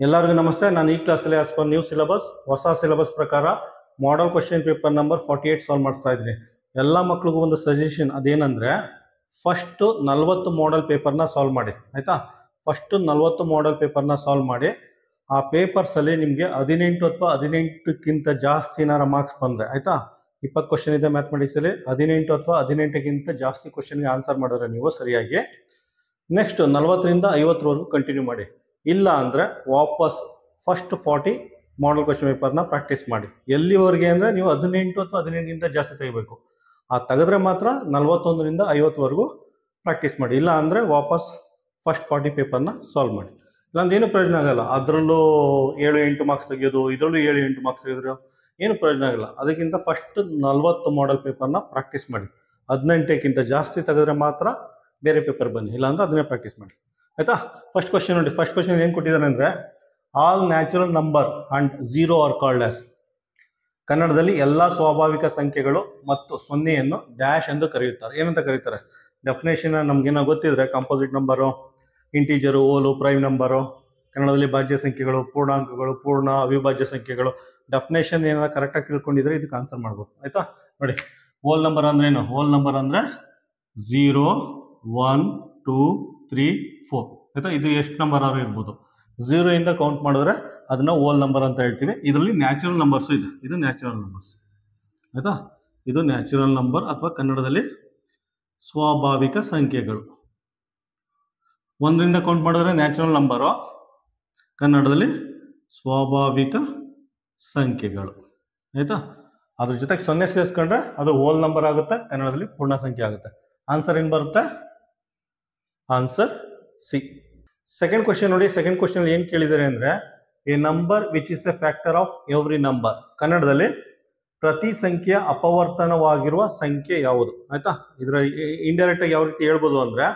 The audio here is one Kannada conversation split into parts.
ಎಲ್ಲರಿಗೂ ನಮಸ್ತೆ. ನಾನು ಈ ಕ್ಲಾಸಲ್ಲಿ ಆಸ್ ಪರ್ ನ್ಯೂ ಸಿಲೆಬಸ್ ಹೊಸ ಸಿಲೆಬಸ್ ಪ್ರಕಾರ model question paper number 48 solve ಮಾಡಿಸ್ತಾ ಇದ್ದೀನಿ. ಎಲ್ಲ ಮಕ್ಳಿಗೂ ಒಂದು ಸಜೆಷನ್, ಅದೇನಂದರೆ ಫಸ್ಟು 40 ಮಾಡಲ್ ಪೇಪರ್ನ ಸಾಲ್ವ್ ಮಾಡಿ, ಆಯಿತಾ. ಫಸ್ಟು 40 ಮಾಡಲ್ ಪೇಪರ್ನ ಸಾಲ್ವ್ ಮಾಡಿ, ಆ ಪೇಪರ್ಸಲ್ಲಿ ನಿಮಗೆ 18 ಅಥವಾ 18ಕ್ಕಿಂತ ಜಾಸ್ತಿ ಏನಾರ ಮಾರ್ಕ್ಸ್ ಬಂದರೆ, ಆಯಿತಾ. 20 ಕ್ವಶನ್ ಇದೆ ಮ್ಯಾಥಮೆಟಿಕ್ಸಲ್ಲಿ, 18 ಅಥವಾ 18ಕ್ಕಿಂತ ಜಾಸ್ತಿ ಕ್ವಶನ್ಗೆ ಆನ್ಸರ್ ಮಾಡಿದ್ರೆ ನೀವು ಸರಿಯಾಗಿ ನೆಕ್ಸ್ಟ್ 40ರಿಂದ 50ವರೆಗೂ ಕಂಟಿನ್ಯೂ ಮಾಡಿ. ಇಲ್ಲ ಅಂದರೆ ವಾಪಸ್ ಫಸ್ಟ್ 40 ಮಾಡಲ್ ಕ್ವಶನ್ ಪೇಪರ್ನ ಪ್ರಾಕ್ಟೀಸ್ ಮಾಡಿ. ಎಲ್ಲಿವರೆಗೆ ಅಂದರೆ ನೀವು 18 ಅಥವಾ 18ಗಿಂತ ಜಾಸ್ತಿ ತೆಗಿಬೇಕು. ಆ ತೆಗೆದ್ರೆ ಮಾತ್ರ 41ರಿಂದ 50ವರೆಗೂ ಪ್ರಾಕ್ಟೀಸ್ ಮಾಡಿ. ಇಲ್ಲ ಅಂದರೆ ವಾಪಸ್ ಫಸ್ಟ್ 40 ಪೇಪರ್ನ ಸಾಲ್ವ್ ಮಾಡಿ. ಇಲ್ಲಾಂದ್ರೆ ಏನು ಪ್ರಯೋಜನ ಆಗಲ್ಲ. ಅದರಲ್ಲೂ 7-8 ಮಾರ್ಕ್ಸ್ ತೆಗೆಯೋದು, ಇದರಲ್ಲೂ 7-8 ಮಾರ್ಕ್ಸ್ ತೆಗೆದ್ರೆ ಏನು ಪ್ರಯೋಜನ ಆಗಲ್ಲ. ಅದಕ್ಕಿಂತ ಫಸ್ಟ್ 40 ಮಾಡಲ್ ಪೇಪರ್ನ ಪ್ರಾಕ್ಟೀಸ್ ಮಾಡಿ. 18ಕ್ಕಿಂತ ಜಾಸ್ತಿ ತೆಗೆದ್ರೆ ಮಾತ್ರ ಬೇರೆ ಪೇಪರ್ ಬನ್ನಿ, ಇಲ್ಲಾಂದ್ರೆ ಅದನ್ನೇ ಪ್ರಾಕ್ಟೀಸ್ ಮಾಡಿ, ಆಯಿತಾ. ಫಸ್ಟ್ ಕ್ವಶನ್ ನೋಡಿ. ಫಸ್ಟ್ ಕ್ವಶನ್ ಏನು ಕೊಟ್ಟಿದ್ದಾರೆ ಅಂದರೆ all natural number and 0 are called as. ಕನ್ನಡದಲ್ಲಿ ಎಲ್ಲ ಸ್ವಾಭಾವಿಕ ಸಂಖ್ಯೆಗಳು ಮತ್ತು 0ಯನ್ನು ಡ್ಯಾಶ್ ಎಂದು ಕರೆಯುತ್ತಾರೆ. ಏನಂತ ಕರೀತಾರೆ? ಡೆಫಿನೇಷನ್ ನಮಗೇನೋ ಗೊತ್ತಿದ್ರೆ, ಕಂಪೋಸಿಟ್ ನಂಬರು, ಇಂಟೀಜರು, ಓಲು, ಪ್ರೈಮ್ ನಂಬರು, ಕನ್ನಡದಲ್ಲಿ ಭಾಜ್ಯ ಸಂಖ್ಯೆಗಳು, ಪೂರ್ಣಾಂಕಗಳು, ಪೂರ್ಣ ಅವಿಭಾಜ್ಯ ಸಂಖ್ಯೆಗಳು. ಡೆಫಿನೇಷನ್ ಏನಾರ ಕರೆಕ್ಟಾಗಿ ತಿಳ್ಕೊಂಡಿದ್ರೆ ಇದಕ್ಕೆ ಆನ್ಸರ್ ಮಾಡ್ಬೋದು, ಆಯಿತಾ. ನೋಡಿ, ಹೋಲ್ ನಂಬರ್ ಅಂದ್ರೆ ಏನು? ಹೋಲ್ ನಂಬರ್ ಅಂದರೆ 0, 1, 2, 3, 4, ಆಯಿತಾ. ಇದು ಎಷ್ಟು ನಂಬರ್ ಆದ್ರೂ ಇರ್ಬೋದು. 0ಇಂದ ಕೌಂಟ್ ಮಾಡಿದ್ರೆ ಅದನ್ನ ಹೋಲ್ ನಂಬರ್ ಅಂತ ಹೇಳ್ತೀವಿ. ಇದರಲ್ಲಿ ನ್ಯಾಚುರಲ್ ನಂಬರ್ಸು ಇದೆ. ಇದು ನ್ಯಾಚುರಲ್ ನಂಬರ್ಸ್, ಆಯಿತಾ. ಇದು ನ್ಯಾಚುರಲ್ ನಂಬರ್ ಅಥವಾ ಕನ್ನಡದಲ್ಲಿ ಸ್ವಾಭಾವಿಕ ಸಂಖ್ಯೆಗಳು. 1ರಿಂದ ಕೌಂಟ್ ಮಾಡಿದ್ರೆ ನ್ಯಾಚುರಲ್ ನಂಬರು, ಕನ್ನಡದಲ್ಲಿ ಸ್ವಾಭಾವಿಕ ಸಂಖ್ಯೆಗಳು, ಆಯಿತಾ. ಅದ್ರ ಜೊತೆಗೆ 0 ಸೇರಿಸ್ಕೊಂಡ್ರೆ ಅದು ಹೋಲ್ ನಂಬರ್ ಆಗುತ್ತೆ, ಕನ್ನಡದಲ್ಲಿ ಪೂರ್ಣ ಸಂಖ್ಯೆ ಆಗುತ್ತೆ. ಆನ್ಸರ್ ಏನು ಬರುತ್ತೆ? Answer C. ಸೆಕೆಂಡ್ ಕ್ವಶನ್ ನೋಡಿ. ಸೆಕೆಂಡ್ ಕ್ವಶನ್ ಏನು ಕೇಳಿದ್ದಾರೆ ಅಂದರೆ A number which is A factor of every number. ಕನ್ನಡದಲ್ಲಿ ಪ್ರತಿ ಸಂಖ್ಯೆಯ ಅಪವರ್ತನವಾಗಿರುವ ಸಂಖ್ಯೆ ಯಾವುದು, ಆಯ್ತಾ. ಇದರ ಇಂಡೈರೆಕ್ಟ್ ಆಗಿ ಯಾವ ರೀತಿ ಹೇಳ್ಬೋದು ಅಂದರೆ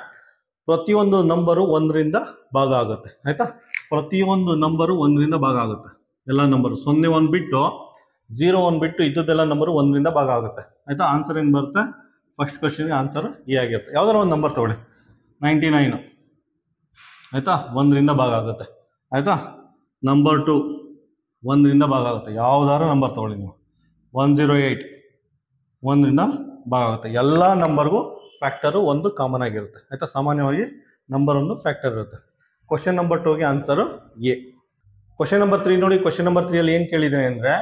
ಪ್ರತಿಯೊಂದು ನಂಬರು 1ರಿಂದ ಭಾಗ ಆಗುತ್ತೆ, ಆಯ್ತಾ. ಪ್ರತಿಯೊಂದು ನಂಬರು 1ರಿಂದ ಭಾಗ ಆಗುತ್ತೆ. ಎಲ್ಲ ನಂಬರು 0, 1 ಬಿಟ್ಟು 0, 1 ಬಿಟ್ಟು ಇದ್ದದ್ದೆಲ್ಲ ನಂಬರು 1ರಿಂದ ಭಾಗ ಆಗುತ್ತೆ, ಆಯ್ತಾ. ಆನ್ಸರ್ ಏನು ಬರುತ್ತೆ? ಫಸ್ಟ್ ಕ್ವಶನ್ಗೆ ಆನ್ಸರ್ ಎ ಆಗಿರುತ್ತೆ. ಯಾವ್ದಾರ ಒಂದು ನಂಬರ್ ತಗೊಳ್ಳಿ. 99, ಆಯಿತಾ, 1ರಿಂದ ಭಾಗ ಆಗುತ್ತೆ, ಆಯಿತಾ. ನಂಬರ್ 2 1ರಿಂದ ಭಾಗ ಆಗುತ್ತೆ. ಯಾವ್ದಾದ್ರು ನಂಬರ್ ತಗೊಳ್ಳಿ ನೀವು. 108 1ರಿಂದ ಭಾಗ ಆಗುತ್ತೆ. ಎಲ್ಲ ನಂಬರ್ಗೂ ಫ್ಯಾಕ್ಟರು 1 ಕಾಮನ್ ಆಗಿರುತ್ತೆ, ಆಯಿತಾ. ಸಾಮಾನ್ಯವಾಗಿ ನಂಬರ್ 1 ಫ್ಯಾಕ್ಟರ್ ಇರುತ್ತೆ. ಕ್ವಶನ್ ನಂಬರ್ 2ಗೆ ಆನ್ಸರು ಎ. ಕ್ವಶನ್ ನಂಬರ್ 3 ನೋಡಿ. ಕ್ವಶನ್ ನಂಬರ್ 3ಅಲ್ಲಿ ಏನು ಕೇಳಿದೆ ಅಂದರೆ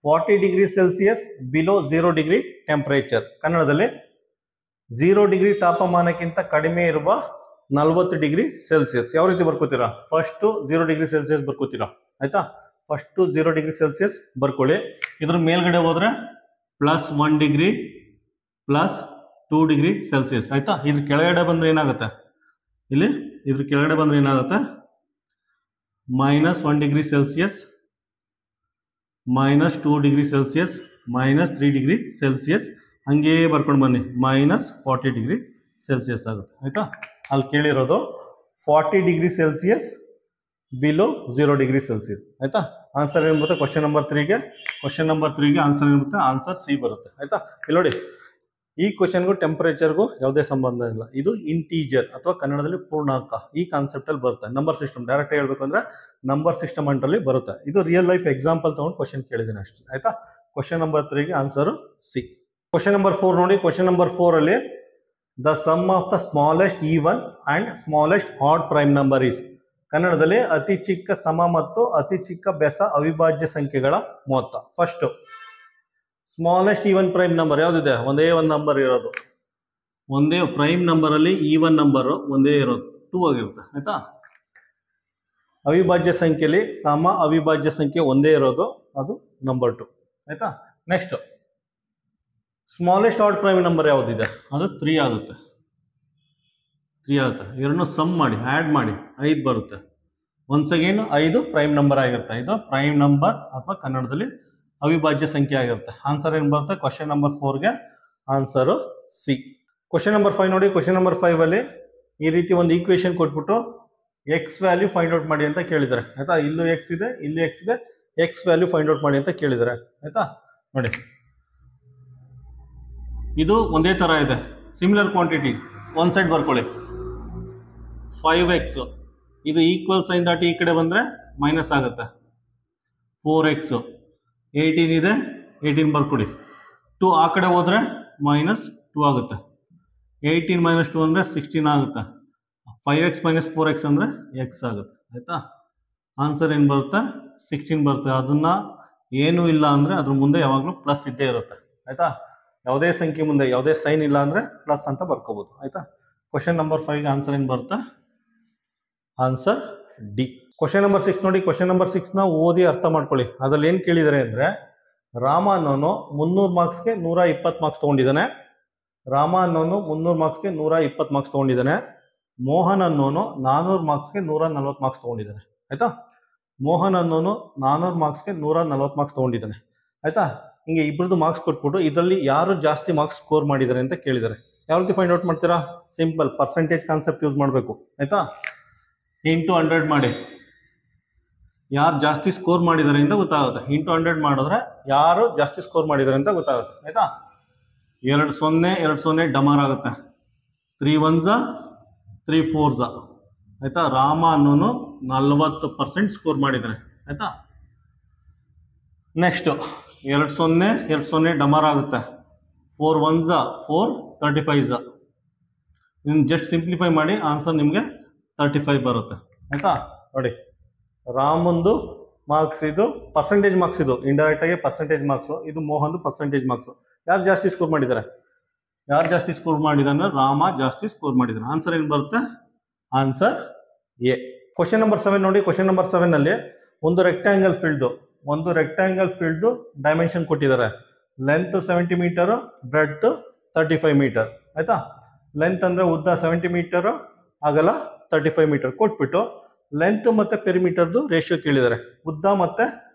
40 degree Celsius below 0 degree temperature. ಕನ್ನಡದಲ್ಲಿ 0 ಡಿಗ್ರಿ ತಾಪಮಾನಕ್ಕಿಂತ ಕಡಿಮೆ ಇರುವ 40 ಡಿಗ್ರಿ ಸೆಲ್ಸಿಯಸ್. ಯಾವ ರೀತಿ ಬರ್ಕೋತೀರಾ? ಫಸ್ಟು 0 ಡಿಗ್ರಿ ಸೆಲ್ಸಿಯಸ್ ಬರ್ಕೋತೀರಾ, ಆಯಿತಾ. ಫಸ್ಟು 0 ಡಿಗ್ರಿ ಸೆಲ್ಸಿಯಸ್ ಬರ್ಕೊಳ್ಳಿ. ಇದ್ರ ಮೇಲ್ಗಡೆ ಹೋದರೆ +1 ಡಿಗ್ರಿ +2 ಡಿಗ್ರಿ ಸೆಲ್ಸಿಯಸ್, ಆಯಿತಾ. ಇದ್ರ ಕೆಳಗಡೆ ಬಂದರೆ ಏನಾಗುತ್ತೆ? ಇಲ್ಲಿ ಇದ್ರ ಕೆಳಗಡೆ ಬಂದರೆ ಏನಾಗುತ್ತೆ? -1 degree Celsius, -2 degree Celsius, -3 degree Celsius. ಹಂಗೇ ಬರ್ಕೊಂಡು ಬನ್ನಿ, -40 ಡಿಗ್ರಿ ಸೆಲ್ಸಿಯಸ್ ಆಗುತ್ತೆ, ಆಯಿತಾ. ಅಲ್ಲಿ ಕೇಳಿರೋದು 40 degree Celsius below 0 degree Celsius, ಆಯಿತಾ. ಆನ್ಸರ್ ಏನು ಬರುತ್ತೆ? ಕ್ವಶನ್ ನಂಬರ್ 3ಗೆ ಆನ್ಸರ್ ಏನು ಬರುತ್ತೆ? ಆನ್ಸರ್ ಸಿ ಬರುತ್ತೆ, ಆಯಿತಾ. ಇಲ್ಲಿ ನೋಡಿ, ಈ ಕ್ವಶನ್ಗೂ ಟೆಂಪರೇಚರ್ಗೂ ಯಾವುದೇ ಸಂಬಂಧ ಇಲ್ಲ. ಇದು ಇಂಟೀಜರ್ ಅಥವಾ ಕನ್ನಡದಲ್ಲಿ ಪೂರ್ಣಾಂಕ, ಈ ಕಾನ್ಸೆಪ್ಟಲ್ಲಿ ಬರುತ್ತೆ. ನಂಬರ್ ಸಿಸ್ಟಮ್ ಡೈರೆಕ್ಟ್ ಹೇಳ್ಬೇಕು ಅಂದರೆ ನಂಬರ್ ಸಿಸ್ಟಮ್ ಅಂಟಲ್ಲಿ ಬರುತ್ತೆ. ಇದು ರಿಯಲ್ ಲೈಫ್ ಎಕ್ಸಾಂಪಲ್ ತೊಗೊಂಡು ಕ್ವಶನ್ ಕೇಳಿದ್ದೀನಿ ಅಷ್ಟೇ, ಆಯಿತಾ. ಕ್ವಶನ್ ನಂಬರ್ 3ಗೆ ಆನ್ಸರು ಸಿ. ಕ್ವಶನ್ ನಂಬರ್ 4 ನೋಡಿ. ಕ್ವಶನ್ ನಂಬರ್ 4ಅಲ್ಲಿ the sum of the smallest even and smallest odd prime number is. ಕನ್ನಡದಲ್ಲಿ ಅತಿ ಚಿಕ್ಕ ಸಮ ಮತ್ತು ಅತಿ ಚಿಕ್ಕ ಬೆಸ ಅವಿಭಾಜ್ಯ ಸಂಖ್ಯೆಗಳ ಮೊತ್ತ. First smallest even prime number ಯಾವುದಿದೆ? ಒಂದೇ ಒಂದು ನಂಬರ್ ಇರೋದು. ಒಂದೇ ಪ್ರೈಮ್ ನಂಬರಲ್ಲಿ ಈವನ್ ನಂಬರು ಒಂದೇ ಇರೋದು 2 ಆಗಿರುತ್ತೆ, ಆಯಿತಾ. ಅವಿಭಾಜ್ಯ ಸಂಖ್ಯೆಯಲ್ಲಿ ಸಮ ಅವಿಭಾಜ್ಯ ಸಂಖ್ಯೆ ಒಂದೇ ಇರೋದು, ಅದು ನಂಬರ್ 2, ಆಯಿತಾ. Next smallest odd prime number ಯಾವುದಿದೆ? ಅದು 3 ಆಗುತ್ತೆ. 3 ಆಗುತ್ತೆ. ಎರಡನ್ನೂ ಸಮ್ ಮಾಡಿ, ಆ್ಯಡ್ ಮಾಡಿ 5 ಬರುತ್ತೆ. ಒನ್ಸ್ ಅಗೇನ್ 5 ಪ್ರೈಮ್ ನಂಬರ್ ಆಗಿರುತ್ತೆ. ಇದು ಪ್ರೈಮ್ ನಂಬರ್ ಅಥವಾ ಕನ್ನಡದಲ್ಲಿ ಅವಿಭಾಜ್ಯ ಸಂಖ್ಯೆ ಆಗಿರುತ್ತೆ. ಆನ್ಸರ್ ಏನು ಬರುತ್ತೆ? ಕ್ವಶನ್ ನಂಬರ್ 4ಗೆ ಆನ್ಸರು ಸಿ. ಕ್ವಶನ್ ನಂಬರ್ 5 ನೋಡಿ. ಕ್ವಶನ್ ನಂಬರ್ 5ಅಲ್ಲಿ ಈ ರೀತಿ ಒಂದು ಈಕ್ವೇಶನ್ ಕೊಟ್ಬಿಟ್ಟು ಎಕ್ಸ್ ವ್ಯಾಲ್ಯೂ ಫೈಂಡ್ ಔಟ್ ಮಾಡಿ ಅಂತ ಕೇಳಿದ್ದಾರೆ, ಆಯಿತಾ. ಇಲ್ಲೂ ಎಕ್ಸ್ ಇದೆ, ಇಲ್ಲಿ ಎಕ್ಸ್ ಇದೆ, ಎಕ್ಸ್ ವ್ಯಾಲ್ಯೂ ಫೈಂಡ್ ಔಟ್ ಮಾಡಿ ಅಂತ ಕೇಳಿದ್ದಾರೆ, ಆಯಿತಾ. ನೋಡಿ, ಇದು ಒಂದೇ ಥರ ಇದೆ, ಸಿಮಿಲರ್ ಕ್ವಾಂಟಿಟೀಸ್. ಒಂದು ಸೈಡ್ ಬರ್ಕೊಳ್ಳಿ. 5x ಇದು ಈಕ್ವಲ್ ಸೈನ್ ದಾಟಿ ಈ ಕಡೆ ಬಂದರೆ ಮೈನಸ್ ಆಗುತ್ತೆ 4x, 18 ಇದೆ 18 ಬರ್ಕೊಡಿ. 2 ಆ ಕಡೆ ಹೋದರೆ -2 ಆಗುತ್ತೆ. 18 - 2 ಅಂದರೆ 16 ಆಗುತ್ತೆ. 5x - 4x ಅಂದರೆ x ಆಗುತ್ತೆ. ಆಯಿತಾ? ಆನ್ಸರ್ ಏನು ಬರುತ್ತೆ? 16 ಬರುತ್ತೆ. ಅದನ್ನು ಏನೂ ಇಲ್ಲ ಅಂದರೆ ಅದ್ರ ಮುಂದೆ ಯಾವಾಗಲೂ ಪ್ಲಸ್ ಇದ್ದೇ ಇರುತ್ತೆ. ಆಯಿತಾ? ಯಾವುದೇ ಸಂಖ್ಯೆ ಮುಂದೆ ಯಾವುದೇ ಸೈನ್ ಇಲ್ಲ ಅಂದರೆ ಪ್ಲಸ್ ಅಂತ ಬರ್ಕೋಬೋದು. ಆಯಿತಾ? ಕ್ವಶನ್ ನಂಬರ್ 5ಗೆ ಆನ್ಸರ್ ಏನು ಬರುತ್ತೆ? Answer D. ಕ್ವಶನ್ ನಂಬರ್ 6 ನೋಡಿ. ಕ್ವಶನ್ ನಂಬರ್ 6ನ ಓದಿ ಅರ್ಥ ಮಾಡ್ಕೊಳ್ಳಿ. ಅದ್ರಲ್ಲಿ ಏನು ಕೇಳಿದ್ದಾರೆ ಅಂದರೆ, ರಾಮ ಅನ್ನೋನು 300 ಮಾರ್ಕ್ಸ್ಗೆ 120 ಮಾರ್ಕ್ಸ್ ತೊಗೊಂಡಿದ್ದಾನೆ. ರಾಮ ಅನ್ನೋನು 300 ಮಾರ್ಕ್ಸ್ಗೆ 120 ಮಾರ್ಕ್ಸ್ ತೊಗೊಂಡಿದ್ದಾನೆ. ಮೋಹನ್ ಅನ್ನೋನು 400 ಮಾರ್ಕ್ಸ್ಗೆ 140 ಮಾರ್ಕ್ಸ್ ತೊಗೊಂಡಿದ್ದಾನೆ. ಆಯಿತಾ? ಮೋಹನ್ ಅನ್ನೋನು 400 ಮಾರ್ಕ್ಸ್ಗೆ 140 ಮಾರ್ಕ್ಸ್ ತೊಗೊಂಡಿದ್ದಾನೆ. ಆಯಿತಾ? ಹಿಂಗೆ ಇಬ್ಬರದ್ದು ಮಾರ್ಕ್ಸ್ ಕೊಟ್ಬಿಟ್ಟು ಇದರಲ್ಲಿ ಯಾರು ಜಾಸ್ತಿ ಮಾರ್ಕ್ಸ್ ಸ್ಕೋರ್ ಮಾಡಿದ್ದಾರೆ ಅಂತ ಕೇಳಿದ್ದಾರೆ. ಯಾವ ರೀತಿ ಫೈಂಡ್ ಔಟ್ ಮಾಡ್ತೀರಾ? ಸಿಂಪಲ್, ಪರ್ಸೆಂಟೇಜ್ ಕಾನ್ಸೆಪ್ಟ್ ಯೂಸ್ ಮಾಡಬೇಕು. ಆಯಿತಾ? ಇಂಟು 100 ಮಾಡಿ ಯಾರು ಜಾಸ್ತಿ ಸ್ಕೋರ್ ಮಾಡಿದ್ದಾರೆ ಅಂತ ಗೊತ್ತಾಗುತ್ತೆ. ಇಂಟು 100 ಮಾಡಿದ್ರೆ ಯಾರು ಜಾಸ್ತಿ ಸ್ಕೋರ್ ಮಾಡಿದ್ದಾರೆ ಅಂತ ಗೊತ್ತಾಗುತ್ತೆ. ಆಯಿತಾ? 2 0 2 0 ಡಮಾರ್ ಆಗುತ್ತೆ. 3 1s 3 4s. ಆಯಿತಾ? ರಾಮ ಅನ್ನೋನು 40% ಸ್ಕೋರ್ ಮಾಡಿದ್ದಾನೆ. ಆಯಿತಾ? ನೆಕ್ಸ್ಟು 2 0 2 0 ಡಮಾರ್ ಆಗುತ್ತೆ. 4 1s 4 35s. ಇದನ್ನು ಜಸ್ಟ್ ಸಿಂಪ್ಲಿಫೈ ಮಾಡಿ ಆನ್ಸರ್ ನಿಮಗೆ 35 ಬರುತ್ತೆ. ಆಯಿತಾ? ನೋಡಿ, ರಾಮಂದು ಮಾರ್ಕ್ಸ್ ಇದು ಪರ್ಸೆಂಟೇಜ್ ಮಾರ್ಕ್ಸ್, ಇದು ಇಂಡೈರೆಕ್ಟಾಗಿ ಪರ್ಸೆಂಟೇಜ್ ಮಾರ್ಕ್ಸು, ಇದು ಮೋಹನ್ದು ಪರ್ಸೆಂಟೇಜ್ ಮಾರ್ಕ್ಸು. ಯಾರು ಜಾಸ್ತಿ ಸ್ಕೋರ್ ಮಾಡಿದ್ದಾರೆ? ಯಾರು ಜಾಸ್ತಿ ಸ್ಕೋರ್ ಮಾಡಿದ್ದಾರೆ? ರಾಮ ಜಾಸ್ತಿ ಸ್ಕೋರ್ ಮಾಡಿದ್ದಾನೆ. ಆನ್ಸರ್ ಏನು ಬರುತ್ತೆ? Answer A. ಕ್ವಶನ್ ನಂಬರ್ 7 ನೋಡಿ. ಕ್ವಶನ್ ನಂಬರ್ 7ನಲ್ಲಿ ಒಂದು ರೆಕ್ಟ್ಯಾಂಗಲ್ ಫೀಲ್ಡ್ದು ಡೈಮೆನ್ಷನ್ ಕೊಟ್ಟಿದ್ದಾರೆ. Length 70 metre, breadth 35 metre. ಆಯಿತಾ? ಲೆಂತ್ ಅಂದರೆ ಉದ್ದ 70 ಮೀಟರು, ಅಗಲ 35 ಮೀಟರ್ ಕೊಟ್ಬಿಟ್ಟು ಲೆಂತ್ ಮತ್ತು ಪೆರಿಮೀಟರ್ದು ರೇಷಿಯೋ ಕೇಳಿದ್ದಾರೆ. ಉದ್ದ ಮತ್ತು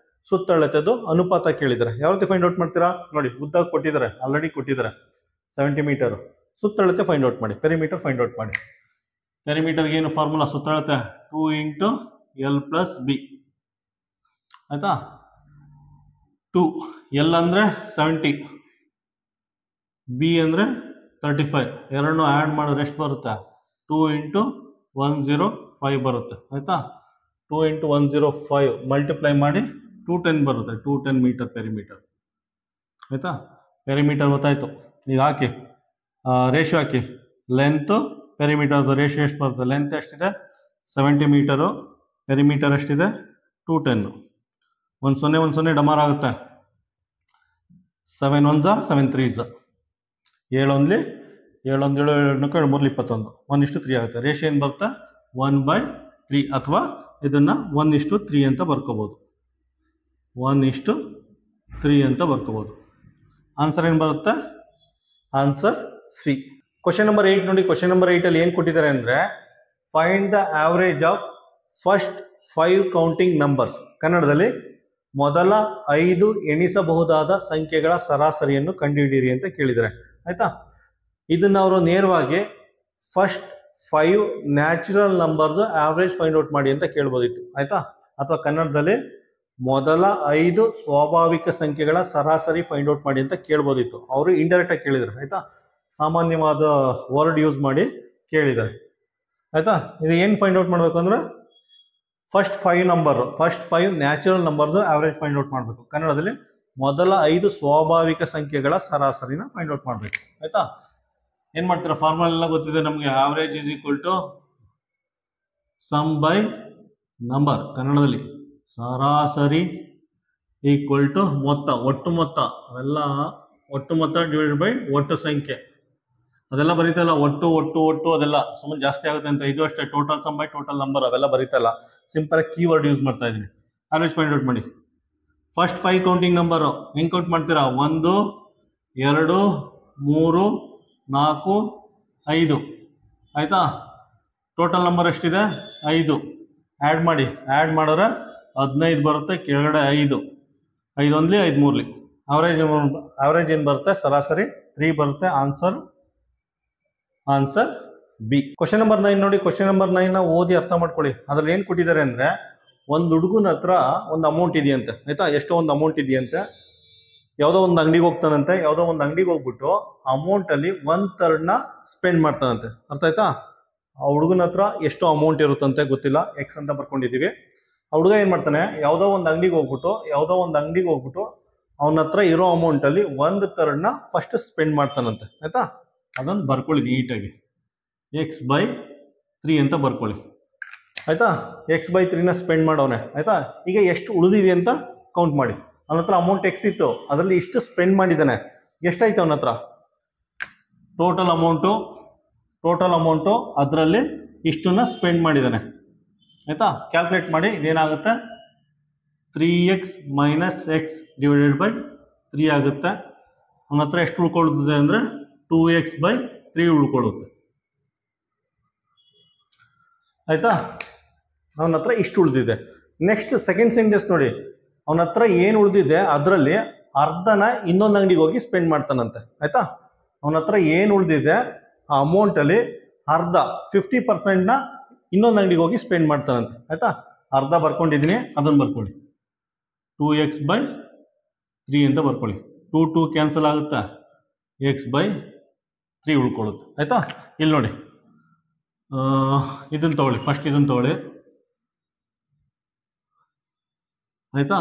ಸುತ್ತಳತೆದು ಅನುಪಾತ ಕೇಳಿದ್ದಾರೆ. ಯಾವ ರೀತಿ ಫೈಂಡ್ ಔಟ್ ಮಾಡ್ತೀರಾ? ನೋಡಿ, ಉದ್ದ ಕೊಟ್ಟಿದ್ದಾರೆ, ಆಲ್ರೆಡಿ ಕೊಟ್ಟಿದ್ದಾರೆ 70 ಮೀಟರು. ಸುತ್ತಳತೆ ಫೈಂಡ್ ಔಟ್ ಮಾಡಿ, ಪೆರಿಮೀಟರ್ ಫೈಂಡ್ ಔಟ್ ಮಾಡಿ. ಪೆರಿಮೀಟರ್ಗೆ ಏನು ಫಾರ್ಮುಲಾ? ಸುತ್ತಳತೆ 2 × L + B. ಆಯಿತಾ? 2 L ಅಂದರೆ 70, B ಅಂದರೆ 35. ಎರಡನ್ನೂ ಆ್ಯಡ್ ಮಾಡಿದ್ರೆ ಎಷ್ಟು ಬರುತ್ತೆ? 2 × 105 ಬರುತ್ತೆ. ಆಯಿತಾ? 2 × 105 ಮಲ್ಟಿಪ್ಲೈ ಮಾಡಿ 210 ಬರುತ್ತೆ. 210 ಮೀಟರ್ ಪೆರಿಮೀಟರ್. ಆಯಿತಾ? ಪೆರಿಮೀಟರ್ ಗೊತ್ತಾಯಿತು. ಈಗ ಹಾಕಿ, ರೇಷಿಯೋ ಹಾಕಿ. ಲೆಂತು ಪೆರಿಮೀಟರ್ದು ರೇಷಿಯೋ ಎಷ್ಟು ಬರುತ್ತೆ? ಲೆಂತ್ ಎಷ್ಟಿದೆ? 70 ಮೀಟರು. ಪೆರಿಮೀಟರ್ ಎಷ್ಟಿದೆ? 210. 1 0 1 0 ಡಮಾರ್ ಆಗುತ್ತೆ. 7 1s 7 3s. 7 1 7 1 7 7 3 21. 1:3 ಆಗುತ್ತೆ. ರೇಷಿಯೋ ಏನು ಬರುತ್ತೆ? 1/3, ಅಥವಾ ಇದನ್ನು 1:3 ಅಂತ ಬರ್ಕೋಬೋದು. 1:3 ಅಂತ ಬರ್ಕೋಬೋದು. ಆನ್ಸರ್ ಏನು ಬರುತ್ತೆ? Answer C. ಕ್ವಶನ್ ನಂಬರ್ 8 ನೋಡಿ. ಕ್ವಶನ್ ನಂಬರ್ 8ಅಲ್ಲಿ ಏನು ಕೊಟ್ಟಿದ್ದಾರೆ ಅಂದರೆ, find the average of first 5 counting numbers. ಕನ್ನಡದಲ್ಲಿ ಮೊದಲ 5 ಎಣಿಸಬಹುದಾದ ಸಂಖ್ಯೆಗಳ ಸರಾಸರಿಯನ್ನು ಕಂಡುಹಿಡಿಯಿರಿ ಅಂತ ಕೇಳಿದ್ದಾರೆ. ಆಯಿತಾ? ಇದನ್ನು ಅವರು ನೇರವಾಗಿ ಫಸ್ಟ್ 5 ನ್ಯಾಚುರಲ್ ನಂಬರ್ದು ಆವ್ರೇಜ್ ಫೈಂಡ್ ಔಟ್ ಮಾಡಿ ಅಂತ ಕೇಳ್ಬೋದಿತ್ತು. ಆಯಿತಾ? ಅಥವಾ ಕನ್ನಡದಲ್ಲಿ ಮೊದಲ 5 ಸ್ವಾಭಾವಿಕ ಸಂಖ್ಯೆಗಳ ಸರಾಸರಿ ಫೈಂಡ್ ಔಟ್ ಮಾಡಿ ಅಂತ ಕೇಳ್ಬೋದಿತ್ತು. ಅವರು ಇಂಡೈರೆಕ್ಟಾಗಿ ಕೇಳಿದ್ದಾರೆ. ಆಯಿತಾ? ಸಾಮಾನ್ಯವಾದ ವರ್ಡ್ ಯೂಸ್ ಮಾಡಿ ಕೇಳಿದ್ದಾರೆ. ಆಯಿತಾ? ಇದು ಏನು ಫೈಂಡ್ ಔಟ್ ಮಾಡಬೇಕು ಅಂದರೆ, ಫಸ್ಟ್ 5 ನ್ಯಾಚುರಲ್ ನಂಬರ್ದು ಆವ್ರೇಜ್ ಫೈಂಡ್ ಔಟ್ ಮಾಡಬೇಕು. ಕನ್ನಡದಲ್ಲಿ ಮೊದಲ 5 ಸ್ವಾಭಾವಿಕ ಸಂಖ್ಯೆಗಳ ಸರಾಸರಿನ ಫೈಂಡ್ ಔಟ್ ಮಾಡಬೇಕು. ಆಯಿತಾ? ಏನು ಮಾಡ್ತೀರಾ? ಫಾರ್ಮುಲಾ ಎಲ್ಲ ಗೊತ್ತಿದೆ ನಮಗೆ. Average is equal to sum by number. ಕನ್ನಡದಲ್ಲಿ ಸರಾಸರಿ ಈಕ್ವಲ್ ಟು ಮೊತ್ತ, ಒಟ್ಟು ಮೊತ್ತ. ಅವೆಲ್ಲ ಒಟ್ಟು ಮೊತ್ತ ಡಿವೈಡೆಡ್ ಬೈ ಒಟ್ಟು ಸಂಖ್ಯೆ. ಅದೆಲ್ಲ ಬರೀತಲ್ಲ, ಒಟ್ಟು ಅದೆಲ್ಲ ಸುಮ್ಮನೆ ಜಾಸ್ತಿ ಆಗುತ್ತೆ ಅಂತ. ಇದು ಅಷ್ಟೇ, total some by total number ಅವೆಲ್ಲ ಬರೀತಲ್ಲ. ಸಿಂಪಲ್ ಕೀವರ್ಡ್ ಯೂಸ್ ಮಾಡ್ತಾ ಇದ್ದೀನಿ. ಆವ್ರೇಜ್ ಫೈಂಡ್ ಔಟ್ ಮಾಡಿ. ಫಸ್ಟ್ 5 ಕೌಂಟಿಂಗ್ ನಂಬರು ಹೆಂಗೆ ಕೌಂಟ್ ಮಾಡ್ತೀರಾ? 1 2 3 4 5. ಆಯಿತಾ? ಟೋಟಲ್ ನಂಬರ್ ಎಷ್ಟಿದೆ? 5. ಆ್ಯಡ್ ಮಾಡಿ. ಆ್ಯಡ್ ಮಾಡಿದ್ರೆ 15 ಬರುತ್ತೆ. ಕೆಳಗಡೆ 5 5 1 5 3. ಆವ್ರೇಜ್ ಏನು ಬರುತ್ತೆ? ಸರಾಸರಿ 3 ಬರುತ್ತೆ. Answer B. ಕ್ವಶನ್ ನಂಬರ್ 9 ನೋಡಿ. ಕ್ವಶನ್ ನಂಬರ್ 9ನ ಓದಿ ಅರ್ಥ ಮಾಡ್ಕೊಳ್ಳಿ. ಅದ್ರಲ್ಲಿ ಏನು ಕೊಟ್ಟಿದ್ದಾರೆ ಅಂದರೆ, ಒಂದು ಹುಡುಗನ ಹತ್ರ ಒಂದು ಅಮೌಂಟ್ ಇದೆಯಂತೆ. ಆಯಿತಾ? ಎಷ್ಟೋ ಒಂದು ಅಮೌಂಟ್ ಇದೆಯಂತೆ. ಯಾವುದೋ ಒಂದು ಅಂಗಡಿಗೆ ಹೋಗ್ತಾನಂತೆ. ಯಾವುದೋ ಒಂದು ಅಂಗಡಿಗೆ ಹೋಗ್ಬಿಟ್ಟು ಅಮೌಂಟಲ್ಲಿ 1/3 ಸ್ಪೆಂಡ್ ಮಾಡ್ತಾನಂತೆ. ಅರ್ಥ ಆಯ್ತಾ? ಆ ಹುಡುಗನ ಹತ್ರ ಎಷ್ಟು ಅಮೌಂಟ್ ಇರುತ್ತಂತೆ ಗೊತ್ತಿಲ್ಲ, ಎಕ್ಸ್ ಅಂತ ಬರ್ಕೊಂಡಿದ್ದೀವಿ. ಹುಡುಗ ಏನು ಮಾಡ್ತಾನೆ, ಯಾವುದೋ ಒಂದು ಅಂಗಡಿಗೆ ಹೋಗ್ಬಿಟ್ಟು ಅವನ ಹತ್ರ ಇರೋ ಅಮೌಂಟಲ್ಲಿ 1/3 ಫಸ್ಟ್ ಸ್ಪೆಂಡ್ ಮಾಡ್ತಾನಂತೆ. ಆಯ್ತಾ, ಅದನ್ನು ಬರ್ಕೊಳ್ಳಿ ನೀಟಾಗಿ, x/3 ಅಂತ ಬರ್ಕೊಳ್ಳಿ. ಆಯ್ತಾ, x/3 ಸ್ಪೆಂಡ್ ಮಾಡೋನೆ. ಆಯ್ತಾ, ಈಗ ಎಷ್ಟು ಉಳಿದಿದೆ ಅಂತ ಕೌಂಟ್ ಮಾಡಿ. ಅವನ ಹತ್ರ ಅಮೌಂಟ್ ಎಕ್ಸ್ ಇತ್ತು, ಅದರಲ್ಲಿ ಇಷ್ಟು ಸ್ಪೆಂಡ್ ಮಾಡಿದ್ದಾನೆ. ಎಷ್ಟಾಯ್ತು ಅವನ ಹತ್ರ ಟೋಟಲ್ ಅಮೌಂಟು ಅದರಲ್ಲಿ ಇಷ್ಟನ್ನ ಸ್ಪೆಂಡ್ ಮಾಡಿದ್ದಾನೆ. ಆಯ್ತಾ, ಕ್ಯಾಲ್ಕುಲೇಟ್ ಮಾಡಿ. ಇದೇನಾಗುತ್ತೆ, 3x - x / 3 ಆಗುತ್ತೆ. ಅವನ ಹತ್ರ ಎಷ್ಟು ಉಳ್ಕೊಳ್ಳುತ್ತದೆ ಅಂದರೆ 2x/3 ಉಳ್ಕೊಳ್ಳುತ್ತೆ. ಆಯ್ತಾ, ಅವನ ಹತ್ರ ಇಷ್ಟು ಉಳಿದಿದೆ. ನೆಕ್ಸ್ಟ್ ಸೆಕೆಂಡ್ ಸೆಂಟೆನ್ಸ್ ನೋಡಿ, ಅವನ ಹತ್ರ ಏನು ಉಳಿದಿದೆ ಅದರಲ್ಲಿ ಅರ್ಧನ ಇನ್ನೊಂದು ಅಂಗಡಿಗೆ ಹೋಗಿ ಸ್ಪೆಂಡ್ ಮಾಡ್ತಾನಂತೆ. ಆಯ್ತಾ, ಅವನ ಹತ್ರ ಏನು ಉಳಿದಿದೆ ಆ ಅಮೌಂಟಲ್ಲಿ ಅರ್ಧ 50% ಇನ್ನೊಂದು ಅಂಗಡಿಗೆ ಹೋಗಿ ಸ್ಪೆಂಡ್ ಮಾಡ್ತಾನಂತೆ. ಆಯ್ತಾ, ಅರ್ಧ ಬರ್ಕೊಂಡಿದ್ದೀನಿ, ಅದನ್ನು ಬರ್ಕೊಳ್ಳಿ. 2x/3 ಅಂತ ಬರ್ಕೊಳ್ಳಿ. 2 ಕ್ಯಾನ್ಸಲ್ ಆಗುತ್ತಾ, x/3 ಉಳ್ಕೊಳ್ಳುತ್ತೆ. ಆಯ್ತಾ, ಇಲ್ಲಿ ನೋಡಿ, ಇದನ್ನು ತಗೊಳ್ಳಿ, ಫಸ್ಟ್ ಇದನ್ನು ತಗೊಳ್ಳಿ. ಆಯ್ತಾ,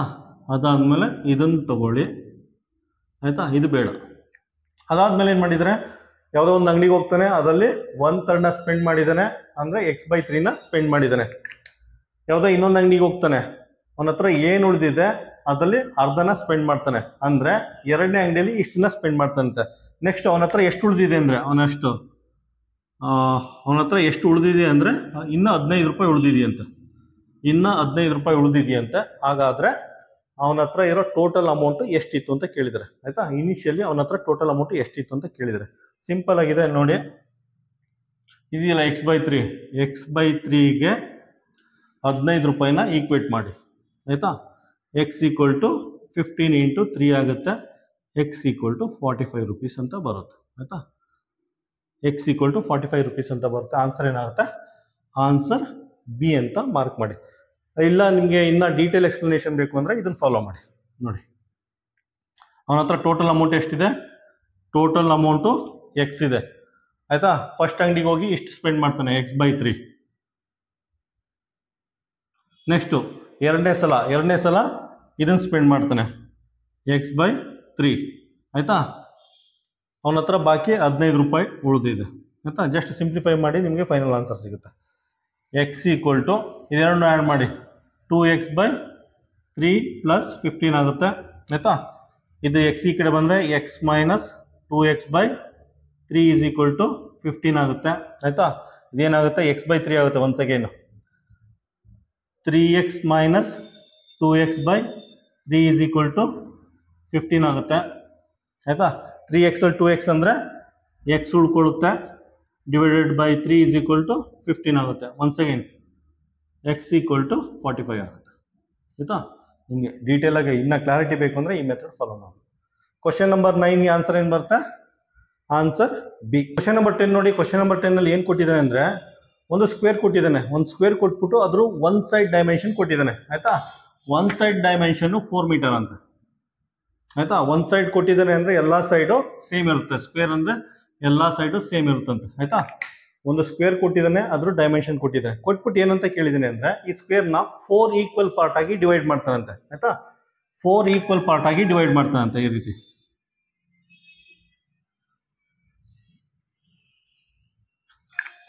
ಅದಾದ್ಮೇಲೆ ಇದನ್ನು ತಗೊಳ್ಳಿ. ಆಯ್ತಾ, ಇದು ಬೇಡ. ಅದಾದ್ಮೇಲೆ ಏನು ಮಾಡಿದರೆ, ಯಾವುದೋ ಒಂದು ಅಂಗಡಿಗೆ ಹೋಗ್ತಾನೆ, ಅದರಲ್ಲಿ 1/3 ಸ್ಪೆಂಡ್ ಮಾಡಿದ್ದಾನೆ, ಅಂದರೆ x/3 ಸ್ಪೆಂಡ್ ಮಾಡಿದ್ದಾನೆ. ಯಾವುದೋ ಇನ್ನೊಂದು ಅಂಗಡಿಗೆ ಹೋಗ್ತಾನೆ, ಅವನ ಹತ್ರ ಏನು ಉಳಿದಿದೆ ಅದರಲ್ಲಿ ಅರ್ಧನ ಸ್ಪೆಂಡ್ ಮಾಡ್ತಾನೆ, ಅಂದರೆ ಎರಡನೇ ಅಂಗಡಿಯಲ್ಲಿ ಇಷ್ಟನ್ನ ಸ್ಪೆಂಡ್ ಮಾಡ್ತಾನಂತೆ. ನೆಕ್ಸ್ಟ್ ಅವನ ಹತ್ರ ಎಷ್ಟು ಉಳಿದಿದೆ ಅಂದರೆ ಅವನ ಹತ್ರ ಎಷ್ಟು ಉಳಿದಿದೆ ಅಂದರೆ ಇನ್ನೂ 15 ರೂಪಾಯಿ ಉಳಿದಿದೆಯಂತೆ. ಇನ್ನು 15 ರೂಪಾಯಿ ಉಳಿದಿದೆಯಂತೆ. ಹಾಗಾದರೆ ಅವನ ಹತ್ರ ಇರೋ ಟೋಟಲ್ ಅಮೌಂಟು ಎಷ್ಟಿತ್ತು ಅಂತ ಕೇಳಿದರೆ. ಆಯಿತಾ, ಇನಿಷಿಯಲಿ ಅವನ ಹತ್ರ ಟೋಟಲ್ ಅಮೌಂಟು ಎಷ್ಟಿತ್ತು ಅಂತ ಕೇಳಿದರೆ ಸಿಂಪಲ್ ಆಗಿದೆ ನೋಡಿ. ಇದೆಯಲ್ಲ x/3ಗೆ 15 ರೂಪಾಯಿನ ಈಕ್ವೇಟ್ ಮಾಡಿ. ಆಯಿತಾ, x = 15 × 3 ಆಗುತ್ತೆ. x = 45 ರೂಪೀಸ್ ಅಂತ ಬರುತ್ತೆ. ಆಯಿತಾ, x = 45 ರೂಪೀಸ್ ಅಂತ ಬರುತ್ತೆ. ಆನ್ಸರ್ ಏನಾಗುತ್ತೆ, ಆನ್ಸರ್ ಬಿ ಅಂತ ಮಾರ್ಕ್ ಮಾಡಿ. ಇಲ್ಲ ನಿಮಗೆ ಇನ್ನೂ ಡೀಟೇಲ್ ಎಕ್ಸ್ಪ್ಲನೇಷನ್ ಬೇಕು ಅಂದರೆ ಇದನ್ನು ಫಾಲೋ ಮಾಡಿ. ನೋಡಿ, ಅವನ ಹತ್ರ ಟೋಟಲ್ ಅಮೌಂಟ್ ಎಷ್ಟಿದೆ, ಟೋಟಲ್ ಅಮೌಂಟು ಎಕ್ಸ್ ಇದೆ. ಆಯಿತಾ, ಫಸ್ಟ್ ಅಂಗಡಿಗೆ ಹೋಗಿ ಇಷ್ಟು ಸ್ಪೆಂಡ್ ಮಾಡ್ತಾನೆ, x/3. ನೆಕ್ಸ್ಟು ಎರಡನೇ ಸಲ ಇದನ್ನು ಸ್ಪೆಂಡ್ ಮಾಡ್ತಾನೆ, x/3. ಆಯಿತಾ, ಅವನ ಹತ್ರ ಬಾಕಿ 15 ರೂಪಾಯಿ ಉಳಿದಿದೆ. ಆಯಿತಾ, ಜಸ್ಟ್ ಸಿಂಪ್ಲಿಫೈ ಮಾಡಿ ನಿಮಗೆ ಫೈನಲ್ ಆನ್ಸರ್ ಸಿಗುತ್ತೆ. x = ಇದೆರಡನ್ನು ಆ್ಯಡ್ ಮಾಡಿ, 2x/3 + 15 ಆಗುತ್ತೆ. ಆಯಿತಾ, ಇದು x ಈ ಕಡೆ ಬಂದರೆ x - 2x/3 = 15 ಆಗುತ್ತೆ. ಆಯಿತಾ, ಇದೇನಾಗುತ್ತೆ, x/3 ಆಗುತ್ತೆ. ಒನ್ಸ್ ಅಗೇನು 3x - 2x/3 = 15 ಆಗುತ್ತೆ. ಆಯಿತಾ, 3x ಅಲ್ಲಿ 2x ಅಂದರೆ x ಉಳ್ಕೊಳ್ಳುತ್ತೆ, /3 = 15 ಆಗುತ್ತೆ. ಒನ್ಸ್ ಅಗೇನ್ x = 45 ಆಗುತ್ತೆ. ಆಯಿತಾ, ನಿಮಗೆ ಡೀಟೇಲಾಗಿ ಇನ್ನೂ ಕ್ಲಾರಿಟಿ ಬೇಕು ಅಂದರೆ ಈ ಮೆಥಡ್ ಫಾಲೋ ಮಾಡಿ. ಕ್ವಶನ್ ನಂಬರ್ 9 ಆನ್ಸರ್ ಏನು ಬರುತ್ತೆ, ಆನ್ಸರ್ ಬಿ. ಕ್ವಶನ್ ನಂಬರ್ 10 ನೋಡಿ. ಕ್ವಶನ್ ನಂಬರ್ 10 ಏನು ಕೊಟ್ಟಿದ್ದಾನೆ ಅಂದರೆ ಒಂದು ಸ್ಕ್ವೇರ್ ಕೊಟ್ಟಿದ್ದಾನೆ. ಒಂದು ಸ್ಕ್ವೇರ್ ಕೊಟ್ಬಿಟ್ಟು ಅದ್ರ ಒನ್ ಸೈಡ್ ಡೈಮೆನ್ಷನ್ ಕೊಟ್ಟಿದ್ದಾನೆ. ಆಯಿತಾ, ಒನ್ ಸೈಡ್ ಡೈಮೆನ್ಷನ್ನು 4 ಮೀಟರ್ ಅಂತ. ಆಯಿತಾ, ಒಂದು ಸೈಡ್ ಕೊಟ್ಟಿದ್ದಾನೆ ಅಂದರೆ ಎಲ್ಲ ಸೈಡು ಸೇಮ್ ಇರುತ್ತೆ. ಸ್ಕ್ವೇರ್ ಅಂದರೆ ಎಲ್ಲ ಸೈಡು ಸೇಮ್ ಇರುತ್ತಂತೆ. ಆಯಿತಾ, ಒಂದು ಸ್ಕ್ವೇರ್ ಕೊಟ್ಟಿದ್ದಾನೆ, ಅದ್ರ ಡೈಮೆನ್ಷನ್ ಕೊಟ್ಟಿದ್ದಾನೆ. ಕೊಟ್ಬಿಟ್ಟು ಏನಂತ ಕೇಳಿದ್ದಾನೆ ಅಂದರೆ ಈ ಸ್ಕ್ವೇರ್ನ 4 ಈಕ್ವಲ್ ಪಾರ್ಟ್ ಆಗಿ ಡಿವೈಡ್ ಮಾಡ್ತಾನಂತೆ. ಆಯಿತಾ, 4 ಈಕ್ವಲ್ ಪಾರ್ಟ್ ಆಗಿ ಡಿವೈಡ್ ಮಾಡ್ತಾನಂತೆ ಈ ರೀತಿ.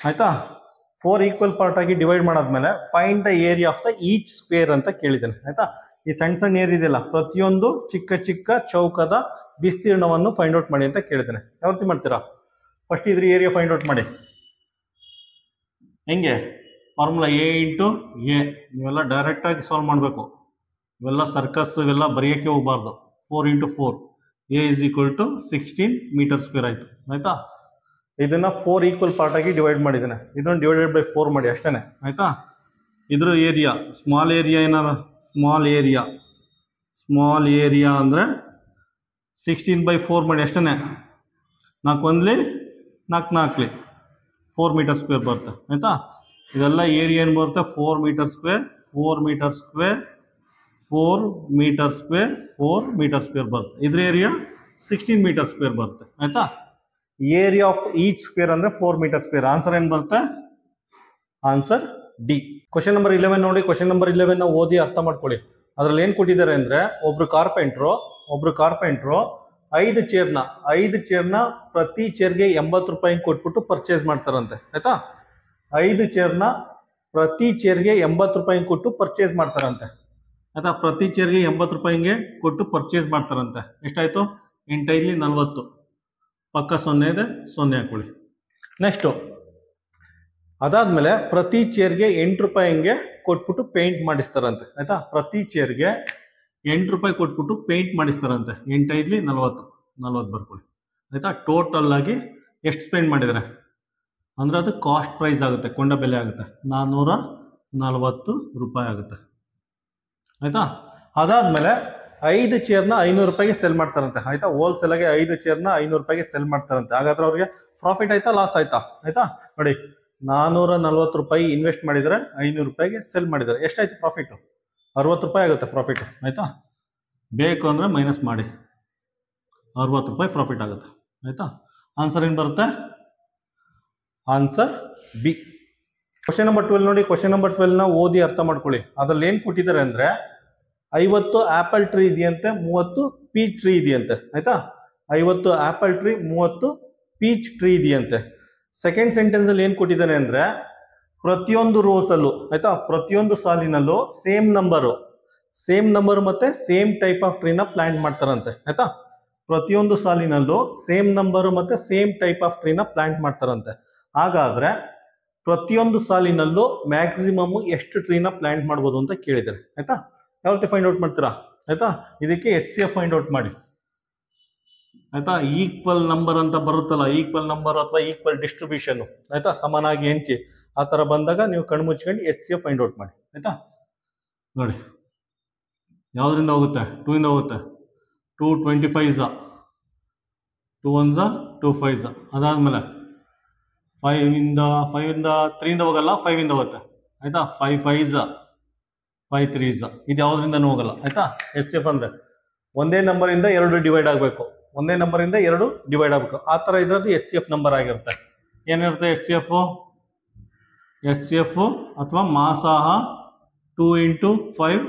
ಆಯಿತಾ, 4 ಈಕ್ವಲ್ ಪಾರ್ಟ್ ಆಗಿ ಡಿವೈಡ್ ಮಾಡಾದ್ಮೇಲೆ find the area of the each square ಅಂತ ಕೇಳಿದ್ದಾನೆ. ಆಯಿತಾ, ಈ ಸಣ್ಣ ಏರಿಯಾ ಇದೆಯಲ್ಲ, ಪ್ರತಿಯೊಂದು ಚಿಕ್ಕ ಚೌಕದ ವಿಸ್ತೀರ್ಣವನ್ನು ಫೈಂಡ್ ಔಟ್ ಮಾಡಿ ಅಂತ ಕೇಳಿದ್ದಾನೆ. ಯಾವ ರೀತಿ ಮಾಡ್ತೀರಾ, ಫಸ್ಟ್ ಇದ್ರ ಏರಿಯಾ ಫೈಂಡ್ ಔಟ್ ಮಾಡಿ. ಹೆಂಗೆ, ಫಾರ್ಮುಲಾ a × a. ನೀವೆಲ್ಲ ಡೈರೆಕ್ಟಾಗಿ ಸಾಲ್ವ್ ಮಾಡಬೇಕು. ಇವೆಲ್ಲ ಸರ್ಕಸ್ ಇವೆಲ್ಲ ಬರೆಯೋಕ್ಕೆ ಹೋಗಬಾರ್ದು. 4 × 4 a = 16 ಮೀಟರ್ ಸ್ಕ್ವೇರ್ ಆಯಿತು. ಆಯಿತಾ, ಇದನ್ನು 4 ಈಕ್ವಲ್ ಪಾರ್ಟ್ ಆಗಿ ಡಿವೈಡ್ ಮಾಡಿದ್ದಾನೆ. ಇದನ್ನು /4 ಮಾಡಿ ಅಷ್ಟೇ. ಆಯಿತಾ, ಇದ್ರ ಏರಿಯಾ ಸ್ಮಾಲ್ ಏರಿಯಾ ಏನಾರ ಸ್ಮಾಲ್ ಏರಿಯಾ ಅಂದರೆ 16/4 ಮಾಡಿ ಅಷ್ಟೇ. 4 1 4 4 ಮೀಟರ್ ಸ್ಕ್ವೇರ್ ಬರುತ್ತೆ. ಆಯಿತಾ, ಇದೆಲ್ಲ ಏರಿಯಾ ಏನು ಬರುತ್ತೆ, 4 metre square 4 metre square 4 metre square 4 metre square ಬರುತ್ತೆ. ಇದ್ರ ಏರಿಯಾ 16 ಮೀಟರ್ ಸ್ಕ್ವೇರ್ ಬರುತ್ತೆ. ಆಯಿತಾ, ಏರಿಯಾ ಆಫ್ ಈಚ್ ಸ್ಕ್ವೇರ್ ಅಂದರೆ 4 ಮೀಟರ್ ಸ್ಕ್ವೇರ್. ಆನ್ಸರ್ ಏನು ಬರುತ್ತೆ, ಆನ್ಸರ್ ಡಿ. ಕ್ವಶನ್ ನಂಬರ್ 11 ನೋಡಿ. ಕ್ವಶನ್ ನಂಬರ್ 11 ನಾವು ಓದಿ ಅರ್ಥ ಮಾಡ್ಕೊಳ್ಳಿ. ಅದ್ರಲ್ಲಿ ಏನ್ ಕೊಟ್ಟಿದ್ದಾರೆ ಅಂದ್ರೆ ಒಬ್ರು ಕಾರ್ಪೆಂಟ್ರು 5 ಚೇರ್ನ ಪ್ರತಿ ಚೇರ್ಗೆ 80 ರೂಪಾಯಿ ಕೊಟ್ಬಿಟ್ಟು ಪರ್ಚೇಸ್ ಮಾಡ್ತಾರಂತೆ. ಆಯ್ತಾ, 5 ಚೇರ್ನ ಪ್ರತಿ ಚೇರ್ಗೆ 80 ರೂಪಾಯಿ ಕೊಟ್ಟು ಪರ್ಚೇಸ್ ಮಾಡ್ತಾರಂತೆ. ಆಯ್ತಾ, ಪ್ರತಿ ಚೇರ್ಗೆ 80 ರೂಪಾಯಿಗೆ ಕೊಟ್ಟು ಪರ್ಚೇಸ್ ಮಾಡ್ತಾರಂತೆ. ಎಷ್ಟಾಯ್ತು? 8 × 40, ಪಕ್ಕ 0 ಇದೆ, 0 ಹಾಕೊಳ್ಳಿ. ನೆಕ್ಸ್ಟು ಅದಾದ್ಮೇಲೆ ಪ್ರತಿ ಚೇರ್ಗೆ 8 ರೂಪಾಯಿಗೆ ಕೊಟ್ಬಿಟ್ಟು ಪೇಂಟ್ ಮಾಡಿಸ್ತಾರಂತೆ. ಆಯ್ತಾ, ಪ್ರತಿ ಚೇರ್ಗೆ 8 ರೂಪಾಯಿ ಕೊಟ್ಬಿಟ್ಟು ಪೇಂಟ್ ಮಾಡಿಸ್ತಾರಂತೆ. 8 × 40, 40 ಬರ್ಕೊಳ್ಳಿ. ಆಯ್ತಾ, ಟೋಟಲ್ ಆಗಿ ಎಷ್ಟು ಸ್ಪೆಂಡ್ ಮಾಡಿದರೆ ಅಂದ್ರೆ ಅದು ಕಾಸ್ಟ್ ಪ್ರೈಸ್ ಆಗುತ್ತೆ, ಕೊಂಡ ಬೆಲೆ ಆಗುತ್ತೆ, 440 ರೂಪಾಯಿ ಆಗುತ್ತೆ. ಆಯ್ತಾ, ಅದಾದ್ಮೇಲೆ 5 ಚೇರ್ನ 500 ರೂಪಾಯಿಗೆ ಸೆಲ್ ಮಾಡ್ತಾರಂತೆ. ಆಯ್ತಾ, ಹೋಲ್ಸೇಲ್ ಆಗಿ 5 ಚೇರ್ನ 500 ರೂಪಾಯಿಗೆ ಸೆಲ್ ಮಾಡ್ತಾರಂತೆ. ಹಾಗಾದ್ರೆ ಅವ್ರಿಗೆ ಪ್ರಾಫಿಟ್ ಆಯ್ತಾ, ಲಾಸ್ ಆಯ್ತಾ? ಆಯ್ತಾ, ನೋಡಿ 440 ರೂಪಾಯಿ ಇನ್ವೆಸ್ಟ್ ಮಾಡಿದರೆ 500 ರೂಪಾಯಿಗೆ ಸೆಲ್ ಮಾಡಿದ್ದಾರೆ. ಎಷ್ಟಾಯ್ತು ಪ್ರಾಫಿಟ್? 60 ರೂಪಾಯಿ ಆಗುತ್ತೆ ಪ್ರಾಫಿಟ್. ಆಯ್ತಾ, ಬೇಕು ಅಂದ್ರೆ ಮೈನಸ್ ಮಾಡಿ, 60 ರೂಪಾಯಿ ಪ್ರಾಫಿಟ್ ಆಗುತ್ತೆ. ಆಯ್ತಾ, ಆನ್ಸರ್ ಏನು ಬರುತ್ತೆ? Answer B. ಕ್ವಶನ್ ನಂಬರ್ 12 ನೋಡಿ. ಕ್ವಶನ್ ನಂಬರ್ 12 ನ ಓದಿ ಅರ್ಥ ಮಾಡ್ಕೊಳ್ಳಿ. ಅದ್ರಲ್ಲಿ ಏನ್ ಕೊಟ್ಟಿದ್ದಾರೆ ಅಂದ್ರೆ 50 ಆಪಲ್ ಟ್ರೀ ಇದೆಯಂತೆ, 30 ಪೀಚ್ ಟ್ರೀ ಇದೆಯಂತೆ. ಆಯ್ತಾ, 50 ಆಪಲ್ ಟ್ರೀ, 30 ಪೀಚ್ ಟ್ರೀ ಇದೆಯಂತೆ. ಸೆಕೆಂಡ್ ಸೆಂಟೆನ್ಸ್ ಅಲ್ಲಿ ಏನ್ ಕೊಟ್ಟಿದ್ದಾನೆ ಅಂದ್ರೆ ಪ್ರತಿಯೊಂದು ರೋಸ್ ಅಲ್ಲೂ, ಆಯ್ತಾ, ಪ್ರತಿಯೊಂದು ಸಾಲಿನಲ್ಲೂ ಸೇಮ್ ನಂಬರ್ ಮತ್ತೆ ಸೇಮ್ ಟೈಪ್ ಆಫ್ ಟ್ರೀನ ಪ್ಲಾಂಟ್ ಮಾಡ್ತಾರಂತೆ. ಆಯ್ತಾ, ಪ್ರತಿಯೊಂದು ಸಾಲಿನಲ್ಲೂ ಸೇಮ್ ನಂಬರ್ ಮತ್ತೆ ಸೇಮ್ ಟೈಪ್ ಆಫ್ ಟ್ರೀನ ಪ್ಲಾಂಟ್ ಮಾಡ್ತಾರಂತೆ. ಹಾಗಾದ್ರೆ ಪ್ರತಿಯೊಂದು ಸಾಲಿನಲ್ಲೂ ಮ್ಯಾಕ್ಸಿಮಮ್ ಎಷ್ಟು ಟ್ರೀನ ಪ್ಲಾಂಟ್ ಮಾಡ್ಬೋದು ಅಂತ ಕೇಳಿದ್ದಾರೆ. ಆಯ್ತಾ, ಯಾವ ರೀತಿ ಫೈಂಡ್ ಔಟ್ ಮಾಡ್ತೀರಾ? ಆಯ್ತಾ, ಇದಕ್ಕೆ HCF ಫೈಂಡ್ ಔಟ್ ಮಾಡಿ. ಆಯ್ತಾ, ಈಕ್ವಲ್ ನಂಬರ್ ಅಂತ ಬರುತ್ತಲ್ಲ, ಈಕ್ವಲ್ ನಂಬರ್ ಅಥವಾ ಈಕ್ವಲ್ ಡಿಸ್ಟ್ರಿಬ್ಯೂಷನ್, ಆಯ್ತಾ, ಸಮನಾಗಿ ಹೆಂಚಿ, ಆ ತರ ಬಂದಾಗ ನೀವು ಕಣ್ಣು ಮುಚ್ಕೊಂಡು HCF ಫೈಂಡ್ ಔಟ್ ಮಾಡಿ. ಆಯ್ತಾ, ನೋಡಿ ಯಾವ್ದ್ರಿಂದ ಹೋಗುತ್ತೆ? 2 ಇಂದ ಹೋಗುತ್ತೆ. 2 25 2 1 2 5. ಅದಾದ್ಮೇಲೆ 5 ಇಂದ 3 ಇಂದ ಹೋಗಲ್ಲ, 5 ಇಂದ ಹೋಗುತ್ತೆ. ಆಯ್ತಾ, 5 5 5 3 ಇದು ಯಾವ್ದ್ರಿಂದನೂ ಹೋಗಲ್ಲ. ಆಯ್ತಾ, HCF ಅಂದ್ರೆ ಒಂದೇ ನಂಬರ್ ಇಂದ 2 ಡಿವೈಡ್ ಆಗಬೇಕು, ಆ ತರ ಇದ್ರದ್ದು HCF ನಂಬರ್ ಆಗಿರುತ್ತೆ. ಏನಿರುತ್ತೆ HCF ಅಥವಾ ಮಾಸಾಹ 2 × 5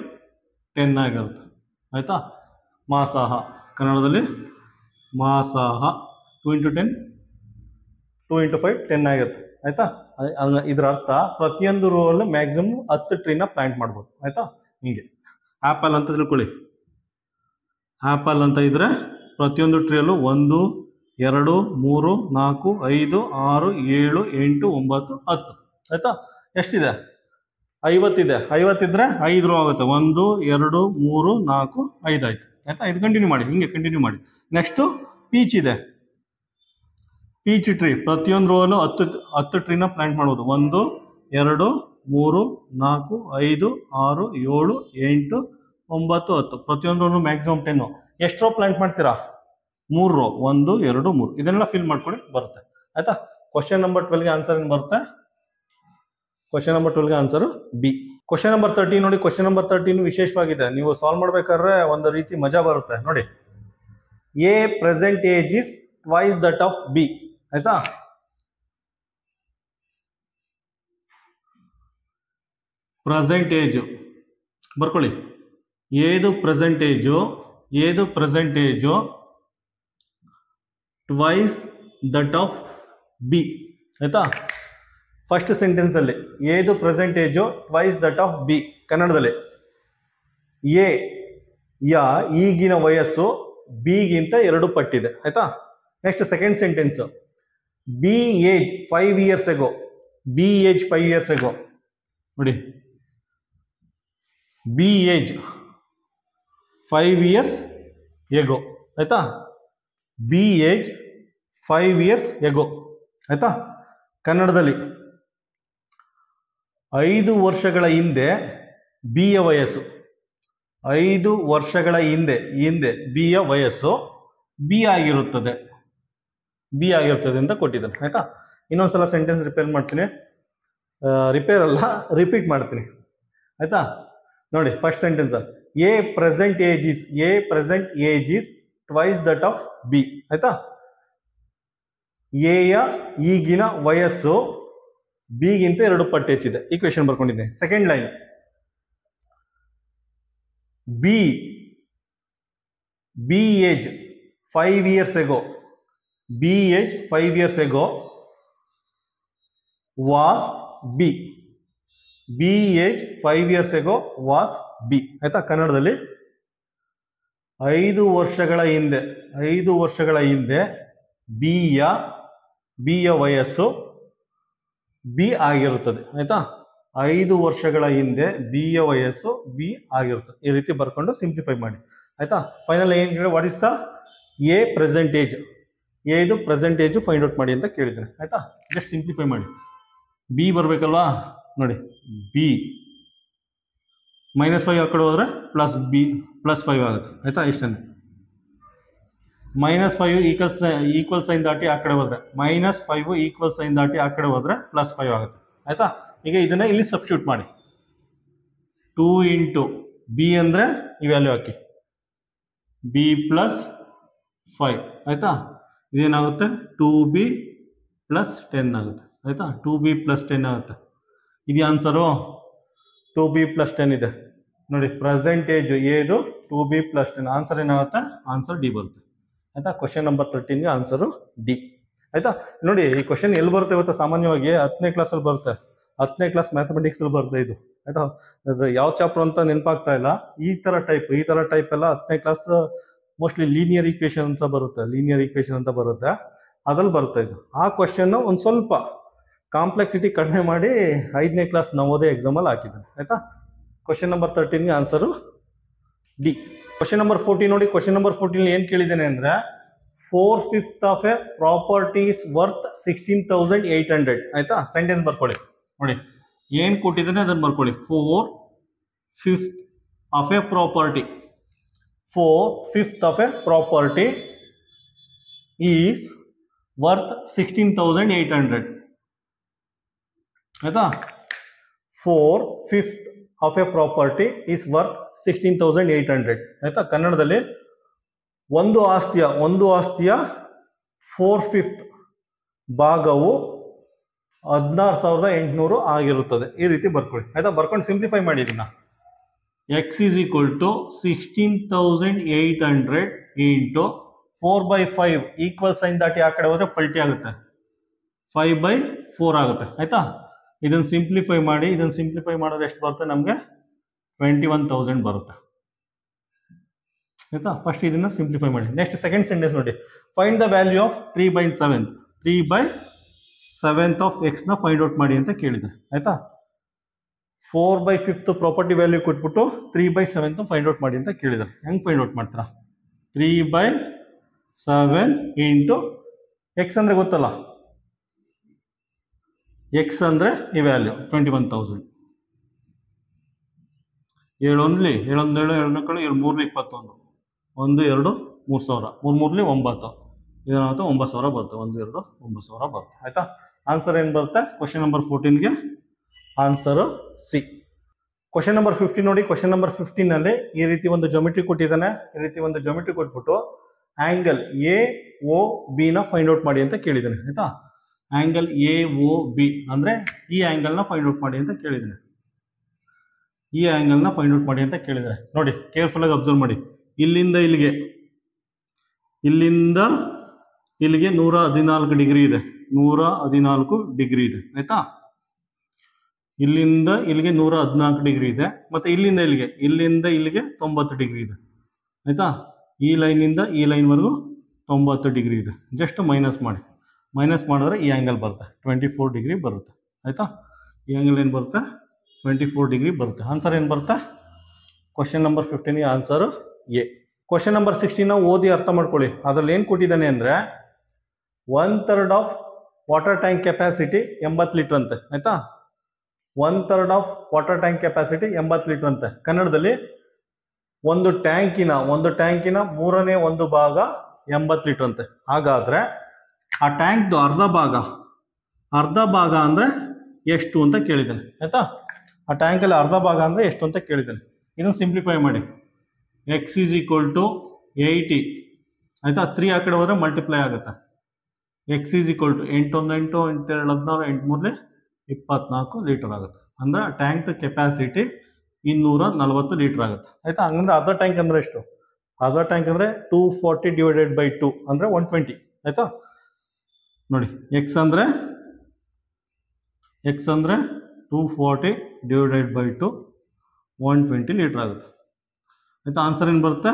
10 ಆಗಿರುತ್ತೆ. ಆಯ್ತಾ, ಮಾಸಾಹ ಕನ್ನಡದಲ್ಲಿ ಮಾಸಾಹ 2 × 10 2 × 5 10 ಆಗಿರುತ್ತೆ. ಆಯ್ತಾ, ಇದ್ರ ಅರ್ಥ ಪ್ರತಿಯೊಂದು ರೋ ಅಲ್ಲೂ ಮ್ಯಾಕ್ಸಿಮಮ್ 10 ಟ್ರೀನ ಪ್ಲಾಂಟ್ ಮಾಡ್ಬೋದು. ಆಯ್ತಾ, ಹಿಂಗೆ ಆಪಲ್ ಅಂತ ತಿಳ್ಕೊಳ್ಳಿ. ಆಪಲ್ ಅಂತ ಇದ್ರೆ ಪ್ರತಿಯೊಂದು ಟ್ರೀಯಲ್ಲೂ 1 2 3 4 5 6 7 8 9 10. ಆಯ್ತಾ, ಎಷ್ಟಿದೆ? 50 ಇದೆ. 50 ಇದ್ರೆ 5 ರೋ ಆಗುತ್ತೆ. 1 2 3 4 5 ಆಯ್ತು. ಆಯ್ತಾ, ಇದು ಕಂಟಿನ್ಯೂ ಮಾಡಿ, ಹಿಂಗೆ ಕಂಟಿನ್ಯೂ ಮಾಡಿ. ನೆಕ್ಸ್ಟ್ ಪೀಚ್ ಇದೆ. ಪೀಚ್ ಟ್ರೀ ಪ್ರತಿಯೊಂದು ರೋ ಅಲ್ಲೂ 10 ಟ್ರೀನ ಪ್ಲಾಂಟ್ ಮಾಡ್ಬೋದು. 1 2 3 4 5 6 7 8 9 10. ಪ್ರತಿಯೊಂದು ರೋ ಮ್ಯಾಕ್ಸಿಮಮ್ 10. ಎಷ್ಟು ರೋ ಪ್ಲಾಂಟ್ ಮಾಡ್ತೀರಾ? 3 ರೋ. 1 2 3 ಇದನ್ನೆಲ್ಲ ಫಿಲ್ ಮಾಡ್ಕೊಳ್ಳಿ, ಬರುತ್ತೆ. ಆಯ್ತಾ, ಕ್ವಶನ್ ನಂಬರ್ 12ಗೆ ಆನ್ಸರ್ ಏನು ಬರುತ್ತೆ? ಕ್ವಶನ್ ನಂಬರ್ 12ಗೆ ಆನ್ಸರ್ ಬಿ. ಕ್ವಶನ್ ನಂಬರ್ 13 ನೋಡಿ. ಕ್ವಶನ್ ನಂಬರ್ 13 ವಿಶೇಷವಾಗಿದೆ. ನೀವು ಸಾಲ್ವ್ ಮಾಡ್ಬೇಕಾದ್ರೆ ಒಂದು ರೀತಿ ಮಜಾ ಬರುತ್ತೆ ನೋಡಿ. A present age is twice that of B. ಆಯ್ತಾ, ಪ್ರೆಸೆಂಟ್ ಏಜ್ ಬರ್ಕೊಳ್ಳಿ. ಏದು present age twice that of B. ಆಯ್ತಾ, ಫಸ್ಟ್ ಸೆಂಟೆನ್ಸ್ ಅಲ್ಲಿ ಏದು present age twice that of B. ಕನ್ನಡದಲ್ಲಿ ಎ ಯ ಈಗಿನ ವಯಸ್ಸು ಬಿಗಿಂತ 2 ಪಟ್ಟಿದೆ. ಆಯ್ತಾ, next second sentence B age 5 years ago. B age 5 years ago ನೋಡಿ. B age 5 years ago. ಆಯ್ತಾ, ಬಿ ಏಜ್ 5 years ago. ಆಯ್ತಾ, ಕನ್ನಡದಲ್ಲಿ 5 ವರ್ಷಗಳ ಹಿಂದೆ ಬಿಯ ವಯಸ್ಸು, 5 ವರ್ಷಗಳ ಹಿಂದೆ ಬಿಯ ವಯಸ್ಸು ಬಿ ಆಗಿರುತ್ತದೆ ಅಂತ ಕೊಟ್ಟಿದ್ದಾನೆ. ಆಯ್ತಾ, ಇನ್ನೊಂದ್ಸಲ ಸೆಂಟೆನ್ಸ್ ರಿಪೀಟ್ ಮಾಡ್ತೀನಿ. ಆಯ್ತಾ, ನೋಡಿ first sentence A present age is twice that of B. ಆಯ್ತಾ, ಎ ಯ ಈಗಿನ ವಯಸ್ಸು ಬಿ ಗಿಂತ 2 ಪಟ್ಟು ಹೆಚ್ಚಿದೆ. ಈಕ್ವೇಶನ್ ಬರ್ಕೊಂಡಿದ್ದೀನಿ. Second line, B age 5 years ago, B age 5 years ago was B. B age 5 years ago was B. ಆಯ್ತಾ? ಕನ್ನಡದಲ್ಲಿ 5 ವರ್ಷಗಳ ಹಿಂದೆ ಬಿಯ ವಯಸ್ಸು ಬಿ ಆಗಿರುತ್ತದೆ. ಆಯ್ತಾ? 5 ವರ್ಷಗಳ ಹಿಂದೆ ಬಿಯ ವಯಸ್ಸು ಬಿ ಆಗಿರುತ್ತದೆ. ಈ ರೀತಿ ಬರ್ಕೊಂಡು ಸಿಂಪ್ಲಿಫೈ ಮಾಡಿ. ಆಯ್ತಾ? ಫೈನಲ್ ಏನ್ ಹೇಳಿ, what is the A percentage, A ಇದು ಪ್ರೆಸೆಂಟೇಜ್ ಫೈಂಡ್ ಔಟ್ ಮಾಡಿ ಅಂತ ಕೇಳಿದ್ದೇನೆ. ಆಯ್ತಾ? ಜಸ್ಟ್ ಸಿಂಪ್ಲಿಫೈ ಮಾಡಿ. ಬಿ ಬರಬೇಕಲ್ವಾ? ನೋಡಿ, ಬಿ -5 ಆ ಕಡೆ ಹೋದ್ರೆ +5 ಆಗುತ್ತೆ. ಆಯ್ತಾ? ಇಷ್ಟೇ. -5 ಈಕ್ವಲ್ ಸೈನ್ ದಾಟಿ ಆ ಕಡೆ ಹೋದ್ರೆ -5 ಈಕ್ವಲ್ ಸೈನ್ ದಾಟಿ ಆ ಕಡೆ ಹೋದ್ರೆ +5 ಆಗುತ್ತೆ. ಆಯ್ತಾ? ಈಗ ಇದನ್ನ ಇಲ್ಲಿ ಸಬ್ಸ್ಟಿಟ್ಯೂಟ್ ಮಾಡಿ. 2 × ಬಿ ಅಂದ್ರೆ ಈ ವ್ಯಾಲ್ಯೂ ಹಾಕಿ, b + 5. ಆಯ್ತಾ? ಇದೇನಾಗುತ್ತೆ 2b + 10 ಆಗುತ್ತೆ. ಆಯ್ತಾ? 2b + 10 ಆಗುತ್ತೆ. ಇದು ಆನ್ಸರು 2b + 10 ಇದೆ. ನೋಡಿ, ಪ್ರೆಸೆಂಟೇಜ್ ಎದು 2b + 10. ಆನ್ಸರ್ ಏನಾಗುತ್ತೆ? ಆನ್ಸರ್ ಡಿ ಬರುತ್ತೆ. ಆಯ್ತಾ? ಕ್ವಶನ್ ನಂಬರ್ 13ಗೆ ಆನ್ಸರು ಡಿ. ಆಯ್ತಾ? ನೋಡಿ, ಈ ಕ್ವಶನ್ ಎಲ್ಲಿ ಬರುತ್ತೆ ಗೊತ್ತಾ? ಸಾಮಾನ್ಯವಾಗಿ 10ನೇ ಕ್ಲಾಸಲ್ಲಿ ಬರುತ್ತೆ. 10ನೇ ಕ್ಲಾಸ್ ಮ್ಯಾಥಮೆಟಿಕ್ಸ್ ಅಲ್ಲಿ ಬರುತ್ತೆ ಇದು. ಆಯ್ತಾ? ಅದು ಯಾವ ಚಾಪ್ಟರ್ ಅಂತ ನೆನಪಾಗ್ತಾ ಇಲ್ಲ. ಈ ತರ ಟೈಪ್ ಎಲ್ಲ 10ನೇ ಕ್ಲಾಸ್ ಮೋಸ್ಟ್ಲಿ ಲೀನಿಯರ್ ಈಕ್ವೇಶನ್ ಅಂತ ಬರುತ್ತೆ. ಅದ್ರಲ್ಲಿ ಬರುತ್ತೆ ಇದು. ಆ ಕ್ವಶನ್ ಒಂದು ಸ್ವಲ್ಪ ಕಾಂಪ್ಲೆಕ್ಸಿಟಿ ಕಡಿಮೆ ಮಾಡಿ 5ನೇ ಕ್ಲಾಸ್ ನವೋದಯ ಎಕ್ಸಾಮಲ್ಲಿ ಹಾಕಿದ್ದಾನೆ. ಆಯ್ತಾ? ಕ್ವಶನ್ ನಂಬರ್ 13ಗೆ ಆನ್ಸರು ಡಿ. ಕ್ವಶನ್ ನಂಬರ್ 14 ನೋಡಿ. ಕ್ವಶನ್ ನಂಬರ್ 14 ಏನ್ ಕೇಳಿದ್ದೇನೆ ಅಂದ್ರೆ 4/5 of a property is worth 16,800. ಆಯ್ತಾ? ಸೆಂಟೆನ್ಸ್ ಬರ್ಕೊಳ್ಳಿ. ನೋಡಿ, ಏನ್ ಕೊಟ್ಟಿದ್ದಾನೆ ಅದನ್ನ ಬರ್ಕೊಳ್ಳಿ. 4/5 of a property, 4/5 of a property is worth 16,800. ಆಯ್ತಾ? 4/5 of a property is worth 16,800. ಆಯ್ತಾ? ಕನ್ನಡದಲ್ಲಿ ಒಂದು ಆಸ್ತಿಯ 4/5 ಭಾಗವು 16,800 ಆಗಿರುತ್ತದೆ. ಈ ರೀತಿ ಬರ್ಕೊಳ್ಳಿ. ಆಯ್ತಾ? ಬರ್ಕೊಂಡು ಸಿಂಪ್ಲಿಫೈ ಮಾಡಿ ಇದನ್ನ. x = 16,800 × 4/5 ಈಕ್ವಲ್ ಸೈನ್ ದಾಟಿ ಆ ಕಡೆ ಹೋದ್ರೆ ಪಲ್ಟಿ ಆಗುತ್ತೆ, 5/4 ಆಗುತ್ತೆ. ಆಯ್ತಾ? ಇದನ್ನ ಸಿಂಪ್ಲಿಫೈ ಮಾಡಿ. ಮಾಡಿದ್ರೆ ಎಷ್ಟು ಬರುತ್ತೆ ನಮಗೆ? 21,000 ಬರುತ್ತೆ. ಆಯ್ತಾ? ಫಸ್ಟ್ ಇದನ್ನ ಸಿಂಪ್ಲಿಫೈ ಮಾಡಿ. ನೆಕ್ಸ್ಟ್ ಸೆಕೆಂಡ್ ಸೆಂಟೆನ್ಸ್ ನೋಡಿ. Find the value of 3/7. 3/7 of x ನ ಫೈಂಡ್ ಔಟ್ ಮಾಡಿ ಅಂತ ಕೇಳಿದೆ. ಆಯ್ತಾ? 4/5 ಪ್ರಾಪರ್ಟಿ ವ್ಯಾಲ್ಯೂ ಕೊಟ್ಬಿಟ್ಟು 3/7 ಫೈಂಡ್ ಔಟ್ ಮಾಡಿ ಅಂತ ಕೇಳಿದ್ದಾರೆ. ಹೆಂಗ್ ಫೈಂಡ್ ಔಟ್ ಮಾಡ್ತೀರಾ? 3/7 × x ಅಂದ್ರೆ ಗೊತ್ತಲ್ಲ, x ಅಂದ್ರೆ ಈ ವ್ಯಾಲ್ಯೂ 21,000. 7 1 7 1 7 2 7 3 21, 1 2 3,000, 3 3 9, ಇದೇನಾಗುತ್ತೆ 9,000 ಬರುತ್ತೆ. 1 2 9,000 ಬರುತ್ತೆ. ಆಯ್ತಾ? ಆನ್ಸರ್ ಏನು ಬರುತ್ತೆ? ಕ್ವಶನ್ ನಂಬರ್ 14ಗೆ ಆನ್ಸರ್ ಸಿ. ಕ್ವಶನ್ ನಂಬರ್ 15 ನೋಡಿ. ಕ್ವಶನ್ ನಂಬರ್ 15 ನಲ್ಲಿ ಈ ರೀತಿ ಒಂದು ಜೊಮೆಟ್ರಿ ಕೊಟ್ಟಿದ್ದಾನೆ. ಈ ರೀತಿ ಒಂದು ಜೊಮೆಟ್ರಿ ಕೊಟ್ಬಿಟ್ಟು ಆಂಗಲ್ AOB ನ ಫೈಂಡ್ ಔಟ್ ಮಾಡಿ ಅಂತ ಕೇಳಿದ್ದಾನೆ. ಆಯ್ತಾ? ಆಂಗಲ್ AOB ಅಂದ್ರೆ ಈ ಆಂಗಲ್ ನ ಫೈಂಡ್ ಔಟ್ ಮಾಡಿ ಅಂತ ಕೇಳಿದ್ದಾನೆ. ನೋಡಿ, ಕೇರ್ಫುಲ್ ಆಗಿ ಅಬ್ಸರ್ವ್ ಮಾಡಿ. ಇಲ್ಲಿಂದ ಇಲ್ಲಿಗೆ 114 ಡಿಗ್ರಿ ಇದೆ. 114 ಡಿಗ್ರಿ ಇದೆ. ಆಯ್ತಾ? ಇಲ್ಲಿಂದ ಇಲ್ಲಿಗೆ 114 ಡಿಗ್ರಿ ಇದೆ. ಮತ್ತೆ ಇಲ್ಲಿಂದ ಇಲ್ಲಿಗೆ 90 ಡಿಗ್ರಿ ಇದೆ. ಆಯ್ತಾ? ಈ ಲೈನ್ ಇಂದ ಈ ಲೈನ್ ವರೆಗೂ 90 ಡಿಗ್ರಿ ಇದೆ. ಜಸ್ಟ್ ಮೈನಸ್ ಮಾಡಿದ್ರೆ ಈ ಆಂಗಲ್ ಬರುತ್ತೆ 24 ಡಿಗ್ರಿ ಬರುತ್ತೆ. ಆಯ್ತಾ? ಈ ಆಂಗಲ್ ಏನು ಬರುತ್ತೆ? 24 ಡಿಗ್ರಿ ಬರುತ್ತೆ. ಆನ್ಸರ್ ಏನು ಬರುತ್ತೆ? ಕ್ವಶನ್ ನಂಬರ್ 15ಗೆ ಆನ್ಸರ್ ಎ. ಕ್ವಶನ್ ನಂಬರ್ 16 ಓದಿ ಅರ್ಥ ಮಾಡ್ಕೊಳ್ಳಿ. ಅದ್ರಲ್ಲಿ ಏನು ಕೊಟ್ಟಿದ್ದಾನೆ ಅಂದ್ರೆ 1/3 of water tank capacity 80 litre ಅಂತೆ. ಆಯ್ತಾ? 1/3 of water tank capacity 80 litre ಅಂತೆ. ಕನ್ನಡದಲ್ಲಿ ಒಂದು ಟ್ಯಾಂಕಿನ 1/3 ಭಾಗ 80 ಲೀಟರ್ ಅಂತೆ. ಹಾಗಾದ್ರೆ ಆ ಟ್ಯಾಂಕ್ದು ಅರ್ಧ ಭಾಗ ಅಂದ್ರೆ ಎಷ್ಟು ಅಂತ ಕೇಳಿದ್ದಾನೆ. ಆಯ್ತಾ? ಆ ಟ್ಯಾಂಕಲ್ಲಿ ಅರ್ಧ ಭಾಗ ಅಂದ್ರೆ ಎಷ್ಟು ಅಂತ ಕೇಳಿದ್ದಾನೆ. ಇದನ್ನು ಸಿಂಪ್ಲಿಫೈ ಮಾಡಿ. x = 80. ಆಯ್ತಾ? 3 ಆ ಕಡೆ ಹೋದ್ರೆ ಮಲ್ಟಿಪ್ಲೈ ಆಗುತ್ತೆ. x = 8 1 8 8 2 16 8 3 24 ಲೀಟರ್ ಆಗುತ್ತೆ. ಅಂದರೆ ಟ್ಯಾಂಕ್ ಕೆಪಾಸಿಟಿ 240 ಲೀಟರ್ ಆಗುತ್ತೆ. ಆಯಿತಾ? ಹಂಗಂದ್ರೆ ಅರ್ಧ ಟ್ಯಾಂಕ್ ಅಂದರೆ ಎಷ್ಟು? ಅರ್ಧ ಟ್ಯಾಂಕ್ ಅಂದರೆ 240 ಡಿವೈಡೆಡ್ ಬೈ 2 ಅಂದರೆ 120. ಆಯಿತಾ? ನೋಡಿ, ಎಕ್ಸ್ ಅಂದರೆ 240 ಡಿವೈಡೆಡ್ ಬೈ 2 120 ಲೀಟರ್ ಆಗುತ್ತೆ. ಆಯಿತಾ? ಆನ್ಸರ್ ಏನು ಬರುತ್ತೆ?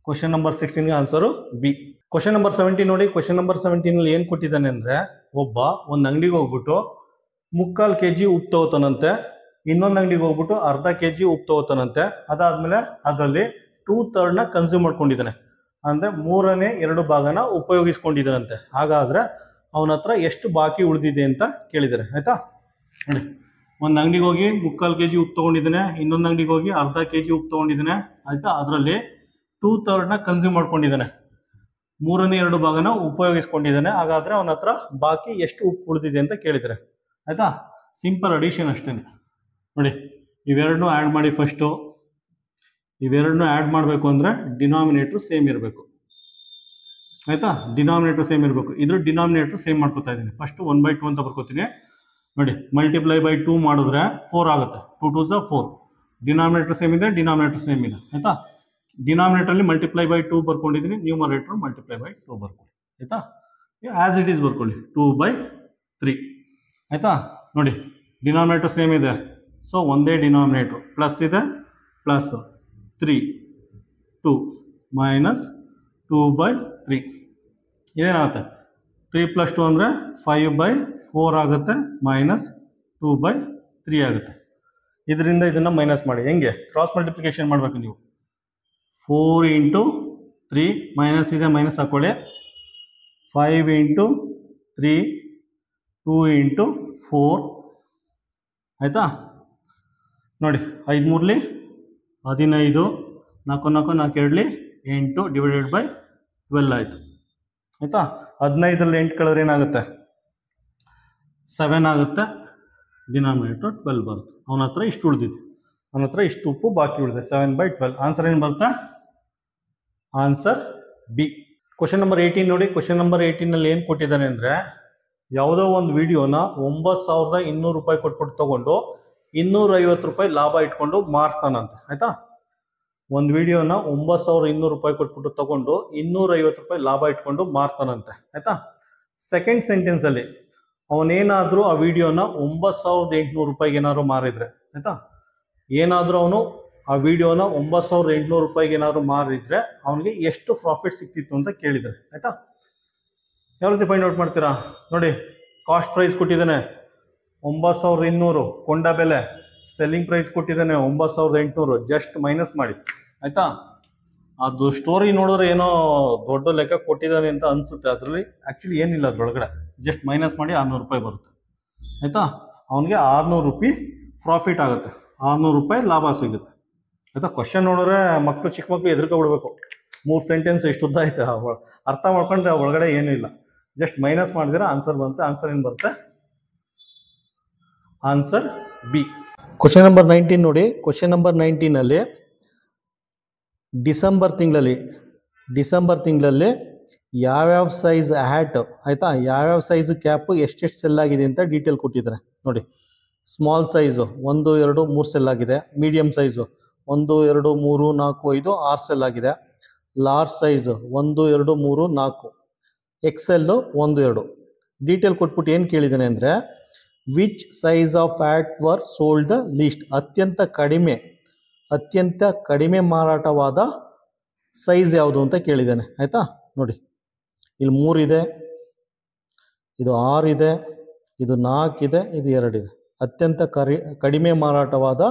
ಕ್ವಶನ್ ನಂಬರ್ 16ಗೆ ಆನ್ಸರು ಬಿ. ಕ್ವಶನ್ ನಂಬರ್ 17 ನೋಡಿ. ಕ್ವಶನ್ ನಂಬರ್ 17 ಏನು ಕೊಟ್ಟಿದ್ದಾನೆ ಅಂದರೆ, ಒಬ್ಬ ಒಂದು ಅಂಗಡಿಗೆ ಹೋಗ್ಬಿಟ್ಟು 3/4 kg ಉಪ್ಪು ತಗೋತಾನಂತೆ, ಇನ್ನೊಂದು ಅಂಗಡಿಗೆ ಹೋಗ್ಬಿಟ್ಟು ಅರ್ಧ kg ಉಪ್ಪು ತಗೋತಾನಂತೆ. ಅದಾದ್ಮೇಲೆ ಅದರಲ್ಲಿ 2/3 ಕನ್ಸ್ಯೂಮ್ ಮಾಡ್ಕೊಂಡಿದ್ದಾನೆ, ಅಂದರೆ 3/2 ಉಪಯೋಗಿಸ್ಕೊಂಡಿದ್ದಾನಂತೆ. ಹಾಗಾದ್ರೆ ಅವನ ಹತ್ರ ಎಷ್ಟು ಬಾಕಿ ಉಳಿದಿದೆ ಅಂತ ಕೇಳಿದ್ದಾರೆ. ಆಯ್ತಾ? ನೋಡಿ, ಒಂದು ಅಂಗಡಿಗೆ ಹೋಗಿ 3/4 kg ಉಪ್ಪು ತಗೊಂಡಿದ್ದಾನೆ, ಇನ್ನೊಂದು ಅಂಗಡಿಗೆ ಹೋಗಿ ಅರ್ಧ kg ಉಪ್ಪು ತಗೊಂಡಿದ್ದಾನೆ. ಆಯ್ತಾ? ಅದರಲ್ಲಿ 2/3 ಕನ್ಸ್ಯೂಮ್ ಮಾಡ್ಕೊಂಡಿದ್ದಾನೆ, 3/2 ಉಪಯೋಗಿಸ್ಕೊಂಡಿದ್ದಾನೆ. ಹಾಗಾದ್ರೆ ಅವನ ಹತ್ರ ಬಾಕಿ ಎಷ್ಟು ಉಪ್ಪು ಉಳಿದಿದೆ ಅಂತ ಕೇಳಿದ್ದಾರೆ. ಆಯ್ತಾ? ಸಿಂಪಲ್ ಅಡಿಷನ್ ಅಷ್ಟೇ. ನೋಡಿ, ಇವೆರಡನ್ನೂ ಆ್ಯಡ್ ಮಾಡಿ. ಫಸ್ಟು ಇವೆರಡನ್ನೂ ಆ್ಯಡ್ ಮಾಡಬೇಕು ಅಂದರೆ ಡಿನಾಮಿನೇಟ್ರು ಸೇಮ್ ಇರಬೇಕು. ಆಯಿತಾ? ಡಿನಾಮಿನೇಟ್ರು ಸೇಮ್ ಇರಬೇಕು. ಇದ್ರ ಡಿನಾಮಿನೇಟ್ರು ಸೇಮ್ ಮಾಡ್ಕೊತಾ ಇದ್ದೀನಿ. ಫಸ್ಟು 1/2 ಅಂತ ಬರ್ಕೋತೀನಿ. ನೋಡಿ, ಮಲ್ಟಿಪ್ಲೈ ಬೈ 2 ಮಾಡಿದ್ರೆ 4 ಆಗುತ್ತೆ. 2 2 ಸ 4. ಡಿನಾಮಿನೇಟ್ರ್ ಸೇಮ್ ಇದೆ, ಡಿನಾಮಿನೇಟ್ರ್ ಸೇಮ್ ಇದೆ. ಆಯಿತಾ? ಡಿನಾಮಿನೇಟ್ರಲ್ಲಿ multiply by 2 ಬರ್ಕೊಂಡಿದ್ದೀನಿ, numerator multiply by 2 ಬರ್ಕೊಳ್ಳಿ. ಆಯಿತಾ? ಆ್ಯಸ್ ಇಟ್ ಈಸ್ ಬರ್ಕೊಳ್ಳಿ, 2/3. ಆಯಿತಾ? ನೋಡಿ, ಡಿನಾಮಿನೇಟ್ರ್ ಸೇಮ್ ಇದೆ, ಸೊ ಒಂದೇ ಡಿನಾಮಿನೇಟ್ರು. ಪ್ಲಸ್ ಇದೆ, ಪ್ಲಸ್ 3 2 ಮೈನಸ್ 2/3 ಇದೇನಾಗುತ್ತೆ? 3 + 2 ಅಂದರೆ 5/4 ಆಗುತ್ತೆ, ಮೈನಸ್ 2/3 ಆಗುತ್ತೆ. ಇದರಿಂದ ಇದನ್ನು ಮೈನಸ್ ಮಾಡಿ. ಹೆಂಗೆ? ಕ್ರಾಸ್ ಮಲ್ಟಿಪ್ಲಿಕೇಶನ್ ಮಾಡಬೇಕು ನೀವು. 4 × 3 ಮೈನಸ್ ಇದೆ, ಮೈನಸ್ ಹಾಕೊಳ್ಳಿ. 5 × 3 2 × 4. ಆಯಿತಾ? ನೋಡಿ, 5 3 15, 4 4 4 2 8 ಡಿವೈಡೆಡ್ ಬೈ 12 ಆಯಿತು. ಆಯಿತಾ? 15ರಲ್ಲಿ 8 ಕಳೆದ್ರೆ ಏನಾಗುತ್ತೆ? 7 ಆಗುತ್ತೆ. ಡಿನಾಮಿನೇಟರ್ 12 ಬರುತ್ತೆ. ಅವನ ಹತ್ರ ಇಷ್ಟು ಉಳಿದಿದೆ, ಅವನ ಹತ್ರ ಇಷ್ಟು ಉಪ್ಪು ಬಾಕಿ ಉಳಿದೆ, 7/12. ಆನ್ಸರ್ ಏನು ಬರುತ್ತೆ? Answer B. ಕ್ವಶನ್ ನಂಬರ್ 18 ನೋಡಿ. ಕ್ವಶನ್ ನಂಬರ್ 18ನಲ್ಲಿ ಏನು ಕೊಟ್ಟಿದ್ದಾನೆ ಅಂದರೆ, ಯಾವುದೋ ಒಂದು ವಿಡಿಯೋನ 9,200 ರೂಪಾಯಿ ಕೊಟ್ಬಿಟ್ಟು ತಗೊಂಡು 250 ರೂಪಾಯಿ ಲಾಭ ಇಟ್ಕೊಂಡು ಮಾರ್ತಾನಂತೆ. ಆಯಿತಾ? ಒಂದು ವಿಡಿಯೋನ 9,200 ರೂಪಾಯಿ ಕೊಟ್ಬಿಟ್ಟು ತಗೊಂಡು 250 ರೂಪಾಯಿ ಲಾಭ ಇಟ್ಕೊಂಡು ಮಾರ್ತಾನಂತೆ. ಆಯಿತಾ? ಸೆಕೆಂಡ್ ಸೆಂಟೆನ್ಸಲ್ಲಿ ಅವನೇನಾದರೂ ಆ ವಿಡಿಯೋನ 9,800 ರೂಪಾಯಿಗೆ ಏನಾದ್ರು ಮಾರಿದ್ರೆ, ಆಯಿತಾ, ಏನಾದರೂ ಅವನು ಆ ವಿಡಿಯೋನ 9,800 ರೂಪಾಯಿಗೆ ಏನಾದ್ರು ಮಾರಿದ್ರೆ ಅವನಿಗೆ ಎಷ್ಟು ಪ್ರಾಫಿಟ್ ಸಿಕ್ತಿತ್ತು ಅಂತ ಕೇಳಿದ್ದಾರೆ. ಆಯಿತಾ? ಯಾವ ರೀತಿ ಫೈಂಡ್ ಔಟ್ ಮಾಡ್ತೀರಾ? ನೋಡಿ, ಕಾಸ್ಟ್ ಪ್ರೈಸ್ ಕೊಟ್ಟಿದ್ದಾನೆ 9,200, ಕೊಂಡ ಬೆಲೆ. ಸೆಲ್ಲಿಂಗ್ ಪ್ರೈಸ್ ಕೊಟ್ಟಿದ್ದಾನೆ 9,800. ಜಸ್ಟ್ ಮೈನಸ್ ಮಾಡಿ. ಆಯಿತಾ? ಅದು ಸ್ಟೋರಿ ನೋಡಿದ್ರೆ ಏನೋ ದೊಡ್ಡ ಲೆಕ್ಕ ಕೊಟ್ಟಿದ್ದಾನೆ ಅಂತ ಅನಿಸುತ್ತೆ, ಅದರಲ್ಲಿ ಆ್ಯಕ್ಚುಲಿ ಏನಿಲ್ಲ ಅದರೊಳಗಡೆ. ಜಸ್ಟ್ ಮೈನಸ್ ಮಾಡಿ 600 ರೂಪಾಯಿ ಬರುತ್ತೆ. ಆಯಿತಾ? ಅವನಿಗೆ 600 ರೂಪಾಯಿ ಪ್ರಾಫಿಟ್ ಆಗುತ್ತೆ, 600 ರೂಪಾಯಿ ಲಾಭ ಸಿಗುತ್ತೆ. ಆಯಿತಾ? ಕ್ವಶನ್ ನೋಡಿದ್ರೆ ಮಕ್ಕಳು, ಚಿಕ್ಕ ಮಕ್ಕಳು ಹೆದರ್ಕೊಬಿಡ್ಬೇಕು. 3 ಸೆಂಟೆನ್ಸ್ ಎಷ್ಟು ಉದ್ದ ಐತೆ, ಅರ್ಥ ಮಾಡ್ಕೊಂಡ್ರೆ ಒಳಗಡೆ ಏನೂ ಇಲ್ಲ. ಜಸ್ಟ್ ಮೈನಸ್ ಮಾಡಿದ್ರೆ ಆನ್ಸರ್ ಬರುತ್ತೆ. ಆನ್ಸರ್ ಏನು ಬರುತ್ತೆ? Answer B. ಕ್ವಶನ್ ನಂಬರ್ 19 ನೋಡಿ. ಕ್ವಶನ್ ನಂಬರ್ 19ನಲ್ಲಿ ಡಿಸೆಂಬರ್ ತಿಂಗಳಲ್ಲಿ ಯಾವ್ಯಾವ ಸೈಜ್ ಹ್ಯಾಟ್, ಆಯಿತಾ, ಯಾವ್ಯಾವ ಸೈಜು ಕ್ಯಾಪು ಎಷ್ಟೆಷ್ಟು ಸೆಲ್ ಆಗಿದೆ ಅಂತ ಡೀಟೇಲ್ ಕೊಟ್ಟಿದ್ದಾರೆ. ನೋಡಿ, ಸ್ಮಾಲ್ ಸೈಜು 1 2 3 ಸೆಲ್ ಆಗಿದೆ. ಮೀಡಿಯಮ್ ಸೈಜು 1 2 3 4 5 6 ಸೆಲ್ ಆಗಿದೆ. Large size 1 2 3 4. ಎಕ್ಸೆಲ್ಲು 1 2. ಡೀಟೇಲ್ ಕೊಟ್ಬಿಟ್ಟು ಏನು ಕೇಳಿದ್ದಾನೆ ಅಂದರೆ, which size of hat were sold the least. ಅತ್ಯಂತ ಕಡಿಮೆ ಮಾರಾಟವಾದ ಸೈಜ್ ಯಾವುದು ಅಂತ ಕೇಳಿದ್ದಾನೆ. ಆಯಿತಾ? ನೋಡಿ, ಇಲ್ಲಿ 3 ಇದೆ, ಇದು 6 ಇದೆ, ಇದು 4 ಇದೆ, ಇದು 2 ಇದೆ. ಅತ್ಯಂತ ಕಡಿಮೆ ಮಾರಾಟವಾದ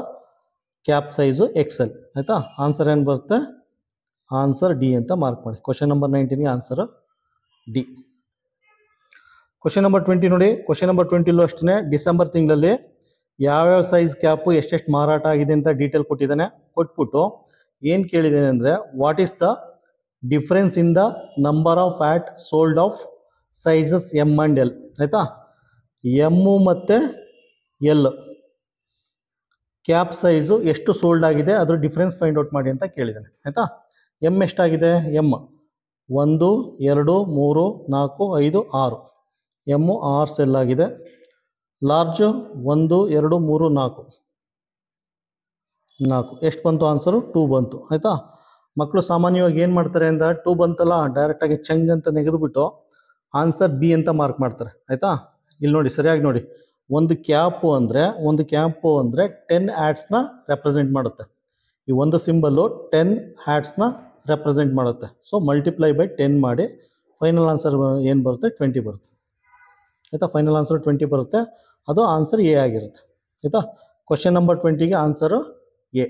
ಕ್ಯಾಪ್ ಸೈಜು ಎಕ್ಸೆಲ್. ಆಯಿತಾ? ಆನ್ಸರ್ ಏನು ಬರುತ್ತೆ? ಆನ್ಸರ್ ಡಿ ಅಂತ ಮಾರ್ಕ್ ಮಾಡಿ. ಕ್ವಶನ್ ನಂಬರ್ 19ಗೆ ಆನ್ಸರ್ ಡಿ. ಕ್ವಶನ್ ನಂಬರ್ 20 ನೋಡಿ. ಕ್ವಶನ್ ನಂಬರ್ 20ಲೂ ಅಷ್ಟೇ ಡಿಸೆಂಬರ್ ತಿಂಗಳಲ್ಲಿ ಯಾವ್ಯಾವ ಸೈಜ್ ಕ್ಯಾಪು ಎಷ್ಟೆಷ್ಟು ಮಾರಾಟ ಆಗಿದೆ ಅಂತ ಡೀಟೇಲ್ ಕೊಟ್ಟಿದ್ದಾನೆ. ಕೊಟ್ಬಿಟ್ಟು ಏನು ಕೇಳಿದ್ದೇನೆ ಅಂದರೆ, what is the difference in the number of hat sold of sizes M and L. ಆಯಿತಾ? ಎಮ್ಮು ಮತ್ತು ಎಲ್ ಕ್ಯಾಪ್ ಸೈಜು ಎಷ್ಟು ಸೋಲ್ಡ್ ಆಗಿದೆ ಅದ್ರ ಡಿಫ್ರೆನ್ಸ್ ಫೈಂಡ್ ಔಟ್ ಮಾಡಿ ಅಂತ ಕೇಳಿದ್ದಾನೆ. ಆಯಿತಾ? ಎಮ್ ಎಷ್ಟಾಗಿದೆ? ಎಮ್ 1 2 3 4 5 6. ಎಮ್ಮು 6 ಸೆಲ್ ಆಗಿದೆ. ಲಾರ್ಜ್ 1 2 3 4 ಎಷ್ಟು ಬಂತು ಆನ್ಸರು 2 ಬಂತು ಆಯಿತಾ. ಮಕ್ಕಳು ಸಾಮಾನ್ಯವಾಗಿ ಏನು ಮಾಡ್ತಾರೆ ಅಂದರೆ 2 ಬಂತಲ್ಲ ಡೈರೆಕ್ಟಾಗಿ ಚಂಗ್ ಅಂತ ನೆಗೆದುಬಿಟ್ಟು ಆನ್ಸರ್ ಬಿ ಅಂತ ಮಾರ್ಕ್ ಮಾಡ್ತಾರೆ ಆಯಿತಾ. ಇಲ್ಲಿ ನೋಡಿ ಸರಿಯಾಗಿ ನೋಡಿ, ಒಂದು ಕ್ಯಾಪು ಅಂದರೆ 10 ಹ್ಯಾಟ್ಸ್ನ ರೆಪ್ರೆಸೆಂಟ್ ಮಾಡುತ್ತೆ. ಈ ಒಂದು ಸಿಂಬಲ್ಲು 10 ಹ್ಯಾಟ್ಸ್ನ ರೆಪ್ರೆಸೆಂಟ್ ಮಾಡುತ್ತೆ. ಸೊ ಮಲ್ಟಿಪ್ಲೈ ಬೈ 10 ಮಾಡಿ ಫೈನಲ್ ಆನ್ಸರ್ ಏನು ಬರುತ್ತೆ 20 ಬರುತ್ತೆ ಆಯಿತಾ. ಫೈನಲ್ ಆನ್ಸರ್ 20 ಬರುತ್ತೆ, ಅದು ಆನ್ಸರ್ ಎ ಆಗಿರುತ್ತೆ ಆಯಿತಾ. ಕ್ವಶನ್ ನಂಬರ್ 20ಗೆ ಆನ್ಸರು ಎ.